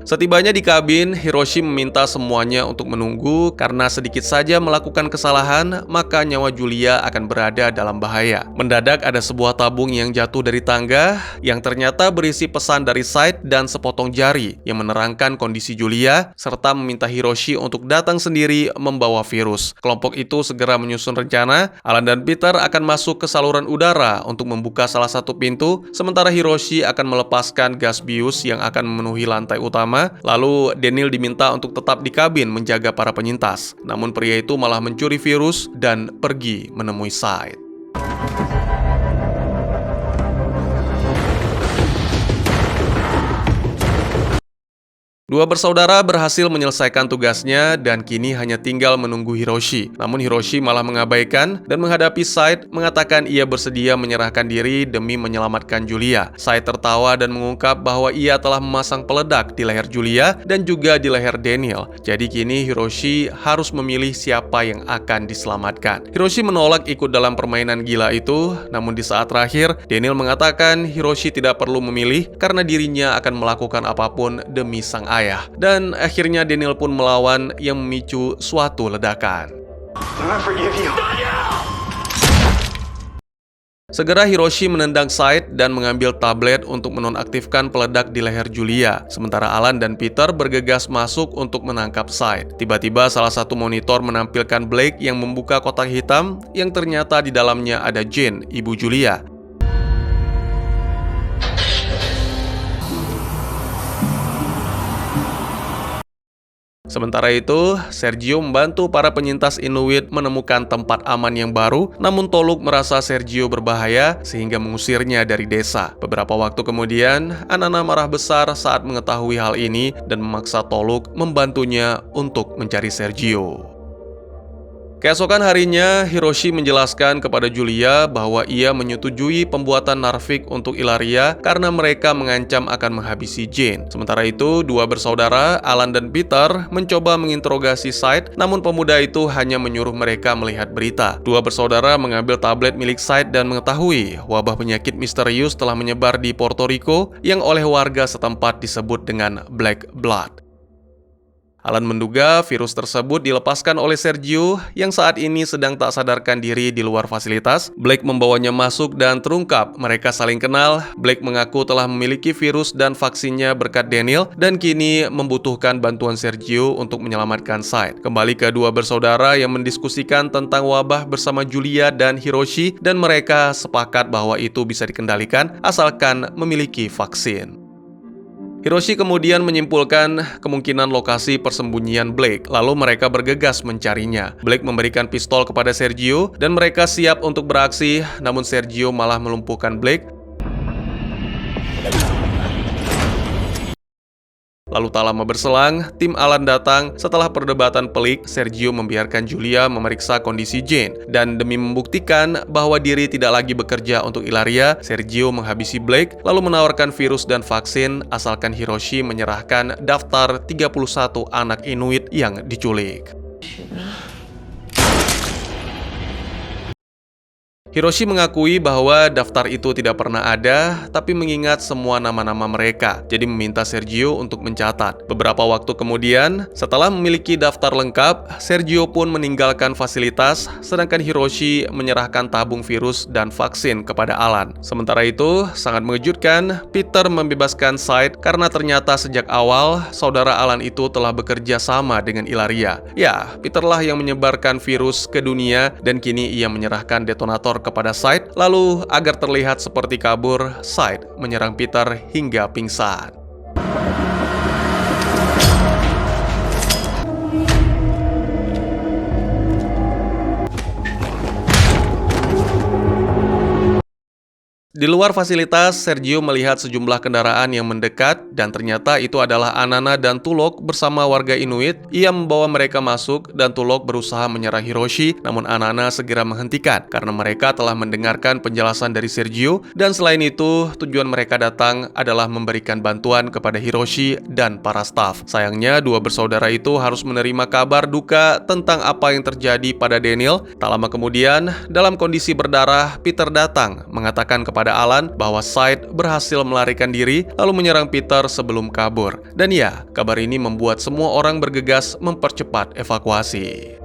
Setibanya di kabin, Hiroshi meminta semuanya untuk menunggu karena sedikit saja melakukan kesalahan, maka nyawa Julia akan berada dalam bahaya. Mendadak ada sebuah tabung yang jatuh dari tangga yang ternyata berisi pesan dari Said dan sepotong jari yang menerangkan kondisi Julia, serta meminta Hiroshi untuk datang sendiri membawa virus. Kelompok itu segera menyusun rencana. Alan dan Peter akan masuk ke saluran udara untuk membuka salah satu pintu, sementara Hiroshi akan melepaskan gas bius yang akan memenuhi lantai utama. Lalu Daniel diminta untuk tetap di kabin menjaga para penyintas. Namun pria itu malah mencuri virus dan pergi menemui Said. Dua bersaudara berhasil menyelesaikan tugasnya dan kini hanya tinggal menunggu Hiroshi. Namun Hiroshi malah mengabaikan dan menghadapi Said, mengatakan ia bersedia menyerahkan diri demi menyelamatkan Julia. Said tertawa dan mengungkap bahwa ia telah memasang peledak di leher Julia dan juga di leher Daniel. Jadi kini Hiroshi harus memilih siapa yang akan diselamatkan. Hiroshi menolak ikut dalam permainan gila itu, namun di saat terakhir Daniel mengatakan Hiroshi tidak perlu memilih karena dirinya akan melakukan apapun demi sang ayah. Dan akhirnya Daniel pun melawan yang memicu suatu ledakan. I forgive you. Segera Hiroshi menendang Said dan mengambil tablet untuk menonaktifkan peledak di leher Julia. Sementara Alan dan Peter bergegas masuk untuk menangkap Said. Tiba-tiba salah satu monitor menampilkan Blake yang membuka kotak hitam yang ternyata di dalamnya ada Jane, ibu Julia. Sementara itu, Sergio membantu para penyintas Inuit menemukan tempat aman yang baru, namun Toluk merasa Sergio berbahaya sehingga mengusirnya dari desa. Beberapa waktu kemudian, Anana marah besar saat mengetahui hal ini dan memaksa Toluk membantunya untuk mencari Sergio. Keesokan harinya, Hiroshi menjelaskan kepada Julia bahwa ia menyetujui pembuatan Narvik untuk Ilaria karena mereka mengancam akan menghabisi Jane. Sementara itu, dua bersaudara, Alan dan Peter, mencoba menginterogasi Said, namun pemuda itu hanya menyuruh mereka melihat berita. Dua bersaudara mengambil tablet milik Said dan mengetahui wabah penyakit misterius telah menyebar di Puerto Rico yang oleh warga setempat disebut dengan Black Blood. Alan menduga virus tersebut dilepaskan oleh Sergio yang saat ini sedang tak sadarkan diri di luar fasilitas. Blake membawanya masuk dan terungkap mereka saling kenal. Blake mengaku telah memiliki virus dan vaksinnya berkat Daniel dan kini membutuhkan bantuan Sergio untuk menyelamatkan Said. Kembali ke dua bersaudara yang mendiskusikan tentang wabah bersama Julia dan Hiroshi dan mereka sepakat bahwa itu bisa dikendalikan asalkan memiliki vaksin. Hiroshi kemudian menyimpulkan kemungkinan lokasi persembunyian Blake, lalu mereka bergegas mencarinya. Blake memberikan pistol kepada Sergio dan mereka siap untuk beraksi, namun Sergio malah melumpuhkan Blake. Lalu tak lama berselang, tim Alan datang. Setelah perdebatan pelik, Sergio membiarkan Julia memeriksa kondisi Jane. Dan demi membuktikan bahwa diri tidak lagi bekerja untuk Ilaria, Sergio menghabisi Blake, lalu menawarkan virus dan vaksin asalkan Hiroshi menyerahkan daftar 31 anak Inuit yang diculik. Hiroshi mengakui bahwa daftar itu tidak pernah ada, tapi mengingat semua nama-nama mereka, jadi meminta Sergio untuk mencatat. Beberapa waktu kemudian, setelah memiliki daftar lengkap, Sergio pun meninggalkan fasilitas, sedangkan Hiroshi menyerahkan tabung virus dan vaksin kepada Alan. Sementara itu, sangat mengejutkan, Peter membebaskan Syed karena ternyata sejak awal, saudara Alan itu telah bekerja sama dengan Ilaria. Ya, Peterlah yang menyebarkan virus ke dunia, dan kini ia menyerahkan detonator kepada Syed, lalu agar terlihat seperti kabur, Syed menyerang Peter hingga pingsan. Di luar fasilitas, Sergio melihat sejumlah kendaraan yang mendekat dan ternyata itu adalah Anana dan Tulok bersama warga Inuit. Ia membawa mereka masuk dan Tulok berusaha menyerang Hiroshi, namun Anana segera menghentikan karena mereka telah mendengarkan penjelasan dari Sergio dan selain itu, tujuan mereka datang adalah memberikan bantuan kepada Hiroshi dan para staf. Sayangnya, dua bersaudara itu harus menerima kabar duka tentang apa yang terjadi pada Daniel. Tak lama kemudian, dalam kondisi berdarah, Peter datang mengatakan kepada Alan bahwa Syed berhasil melarikan diri lalu menyerang Peter sebelum kabur. Dan ya, kabar ini membuat semua orang bergegas mempercepat evakuasi.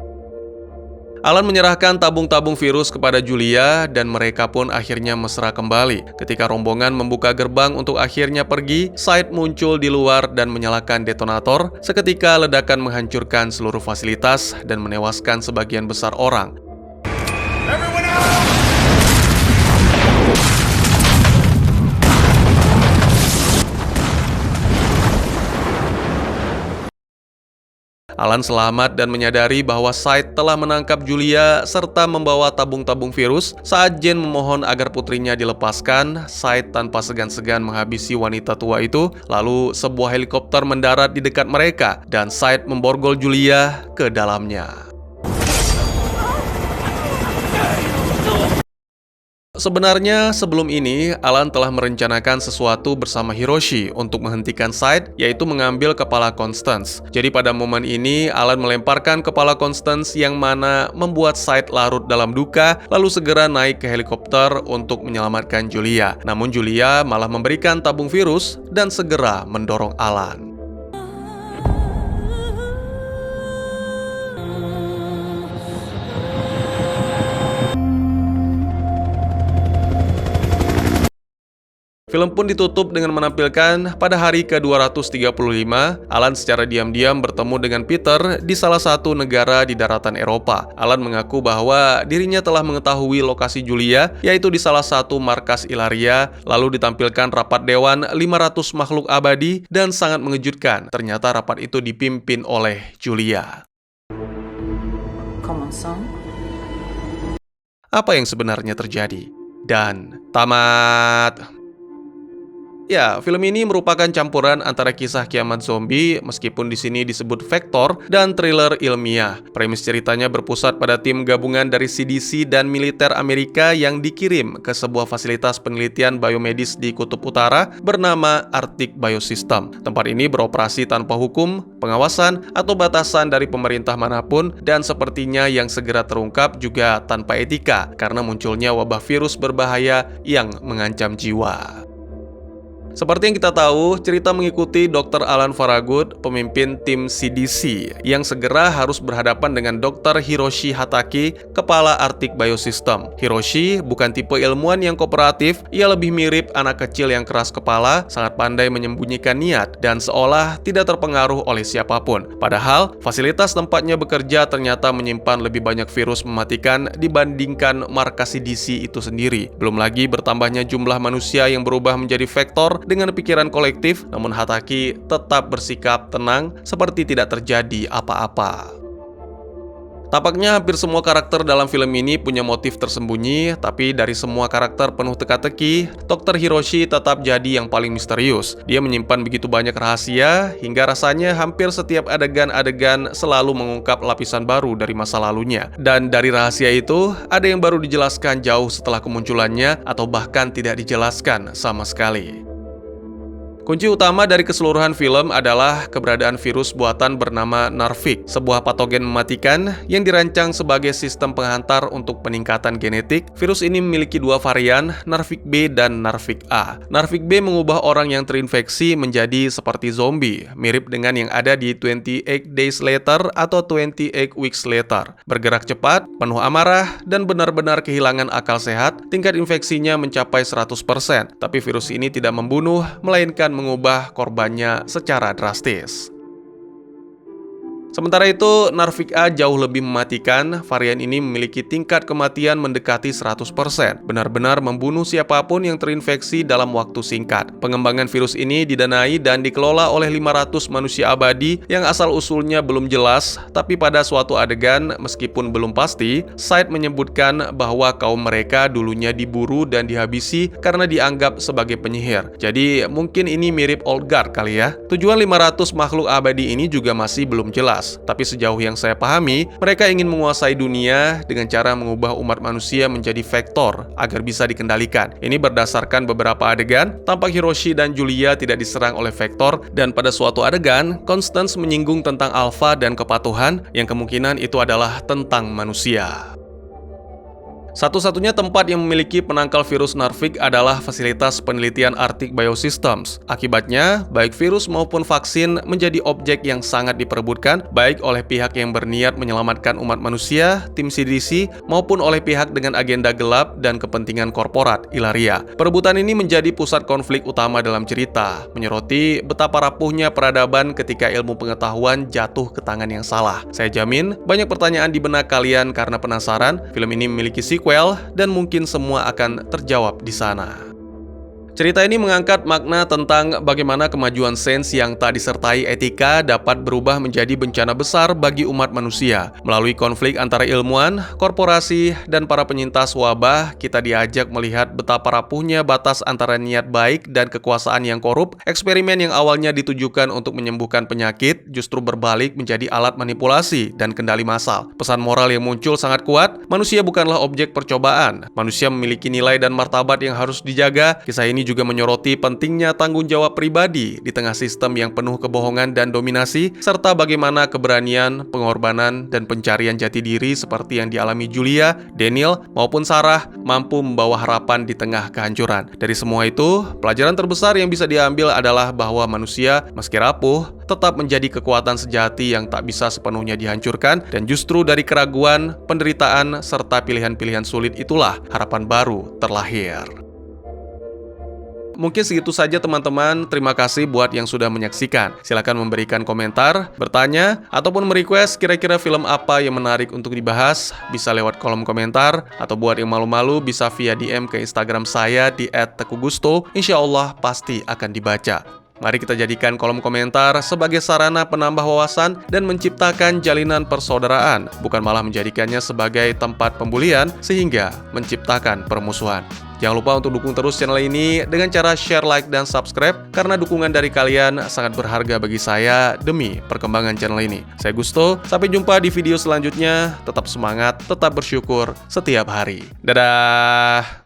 Alan menyerahkan tabung-tabung virus kepada Julia dan mereka pun akhirnya mesra kembali. Ketika rombongan membuka gerbang untuk akhirnya pergi, Syed muncul di luar dan menyalakan detonator. Seketika ledakan menghancurkan seluruh fasilitas dan menewaskan sebagian besar orang. Alan selamat dan menyadari bahwa Syed telah menangkap Julia serta membawa tabung-tabung virus. Saat Jane memohon agar putrinya dilepaskan, Syed tanpa segan-segan menghabisi wanita tua itu. Lalu sebuah helikopter mendarat di dekat mereka dan Syed memborgol Julia ke dalamnya. Sebenarnya sebelum ini, Alan telah merencanakan sesuatu bersama Hiroshi untuk menghentikan Syed, yaitu mengambil kepala Constance. Jadi pada momen ini, Alan melemparkan kepala Constance yang mana membuat Syed larut dalam duka, lalu segera naik ke helikopter untuk menyelamatkan Julia. Namun Julia malah memberikan tabung virus dan segera mendorong Alan. Film pun ditutup dengan menampilkan pada hari ke-235, Alan secara diam-diam bertemu dengan Peter di salah satu negara di daratan Eropa. Alan mengaku bahwa dirinya telah mengetahui lokasi Julia, yaitu di salah satu markas Ilaria, lalu ditampilkan rapat dewan 500 makhluk abadi dan sangat mengejutkan. Ternyata rapat itu dipimpin oleh Julia. Apa yang sebenarnya terjadi? Dan tamat. Ya, film ini merupakan campuran antara kisah kiamat zombie, meskipun di sini disebut vektor, dan thriller ilmiah. Premis ceritanya berpusat pada tim gabungan dari CDC dan militer Amerika yang dikirim ke sebuah fasilitas penelitian biomedis di Kutub Utara bernama Arctic Biosystem. Tempat ini beroperasi tanpa hukum, pengawasan, atau batasan dari pemerintah manapun, dan sepertinya yang segera terungkap juga tanpa etika, karena munculnya wabah virus berbahaya yang mengancam jiwa. Seperti yang kita tahu, cerita mengikuti Dr. Alan Farragut, pemimpin tim CDC, yang segera harus berhadapan dengan Dr. Hiroshi Hatake, kepala Arctic Biosystem. Hiroshi bukan tipe ilmuwan yang kooperatif, ia lebih mirip anak kecil yang keras kepala, sangat pandai menyembunyikan niat, dan seolah tidak terpengaruh oleh siapapun. Padahal, fasilitas tempatnya bekerja ternyata menyimpan lebih banyak virus mematikan dibandingkan markas CDC itu sendiri. Belum lagi bertambahnya jumlah manusia yang berubah menjadi vektor dengan pikiran kolektif, namun Hatake tetap bersikap tenang seperti tidak terjadi apa-apa. Tampaknya hampir semua karakter dalam film ini punya motif tersembunyi, tapi dari semua karakter penuh teka-teki, Dr. Hiroshi tetap jadi yang paling misterius. Dia menyimpan begitu banyak rahasia, hingga rasanya hampir setiap adegan-adegan selalu mengungkap lapisan baru dari masa lalunya. Dan dari rahasia itu, ada yang baru dijelaskan jauh setelah kemunculannya, atau bahkan tidak dijelaskan sama sekali. Kunci utama dari keseluruhan film adalah keberadaan virus buatan bernama Narvik, sebuah patogen mematikan yang dirancang sebagai sistem penghantar untuk peningkatan genetik. Virus ini memiliki dua varian, Narvik B dan Narvik A. Narvik B mengubah orang yang terinfeksi menjadi seperti zombie, mirip dengan yang ada di 28 Days Later atau 28 Weeks Later. Bergerak cepat, penuh amarah, dan benar-benar kehilangan akal sehat. Tingkat infeksinya mencapai 100%, tapi virus ini tidak membunuh, melainkan mengubah korbannya secara drastis. Sementara itu, Narvik A jauh lebih mematikan. Varian ini memiliki tingkat kematian mendekati 100%, benar-benar membunuh siapapun yang terinfeksi dalam waktu singkat. Pengembangan virus ini didanai dan dikelola oleh 500 manusia abadi yang asal-usulnya belum jelas, tapi pada suatu adegan, meskipun belum pasti, Syed menyebutkan bahwa kaum mereka dulunya diburu dan dihabisi karena dianggap sebagai penyihir. Jadi, mungkin ini mirip Old Guard kali ya. Tujuan 500 makhluk abadi ini juga masih belum jelas. Tapi sejauh yang saya pahami, mereka ingin menguasai dunia dengan cara mengubah umat manusia menjadi vektor agar bisa dikendalikan. Ini berdasarkan beberapa adegan, tampak Hiroshi dan Julia tidak diserang oleh vektor, dan pada suatu adegan, Constance menyinggung tentang alfa dan kepatuhan, yang kemungkinan itu adalah tentang manusia. Satu-satunya tempat yang memiliki penangkal virus Narvik adalah fasilitas penelitian Arctic Biosystems. Akibatnya, baik virus maupun vaksin menjadi objek yang sangat diperebutkan, baik oleh pihak yang berniat menyelamatkan umat manusia, tim CDC, maupun oleh pihak dengan agenda gelap dan kepentingan korporat, Ilaria. Perebutan ini menjadi pusat konflik utama dalam cerita, menyoroti betapa rapuhnya peradaban ketika ilmu pengetahuan jatuh ke tangan yang salah. Saya jamin, banyak pertanyaan di benak kalian karena penasaran. Film ini memiliki sequel, dan mungkin semua akan terjawab di sana. Cerita ini mengangkat makna tentang bagaimana kemajuan sains yang tak disertai etika dapat berubah menjadi bencana besar bagi umat manusia. Melalui konflik antara ilmuwan, korporasi, dan para penyintas wabah, kita diajak melihat betapa rapuhnya batas antara niat baik dan kekuasaan yang korup. Eksperimen yang awalnya ditujukan untuk menyembuhkan penyakit justru berbalik menjadi alat manipulasi dan kendali massal. Pesan moral yang muncul sangat kuat, manusia bukanlah objek percobaan. Manusia memiliki nilai dan martabat yang harus dijaga. Kisah ini juga menyoroti pentingnya tanggung jawab pribadi di tengah sistem yang penuh kebohongan dan dominasi, serta bagaimana keberanian, pengorbanan, dan pencarian jati diri seperti yang dialami Julia, Daniel, maupun Sarah mampu membawa harapan di tengah kehancuran. Dari semua itu, pelajaran terbesar yang bisa diambil adalah bahwa manusia, meski rapuh, tetap menjadi kekuatan sejati yang tak bisa sepenuhnya dihancurkan, dan justru dari keraguan, penderitaan, serta pilihan-pilihan sulit itulah harapan baru terlahir. Mungkin segitu saja teman-teman, terima kasih buat yang sudah menyaksikan. Silahkan memberikan komentar, bertanya, ataupun merequest kira-kira film apa yang menarik untuk dibahas. Bisa lewat kolom komentar, atau buat yang malu-malu bisa via DM ke Instagram saya di @tekugusto. Insya Allah pasti akan dibaca. Mari kita jadikan kolom komentar sebagai sarana penambah wawasan dan menciptakan jalinan persaudaraan, bukan malah menjadikannya sebagai tempat pembulian sehingga menciptakan permusuhan. Jangan lupa untuk dukung terus channel ini dengan cara share, like, dan subscribe, karena dukungan dari kalian sangat berharga bagi saya demi perkembangan channel ini. Saya Gusto, sampai jumpa di video selanjutnya. Tetap semangat, tetap bersyukur setiap hari. Dadah!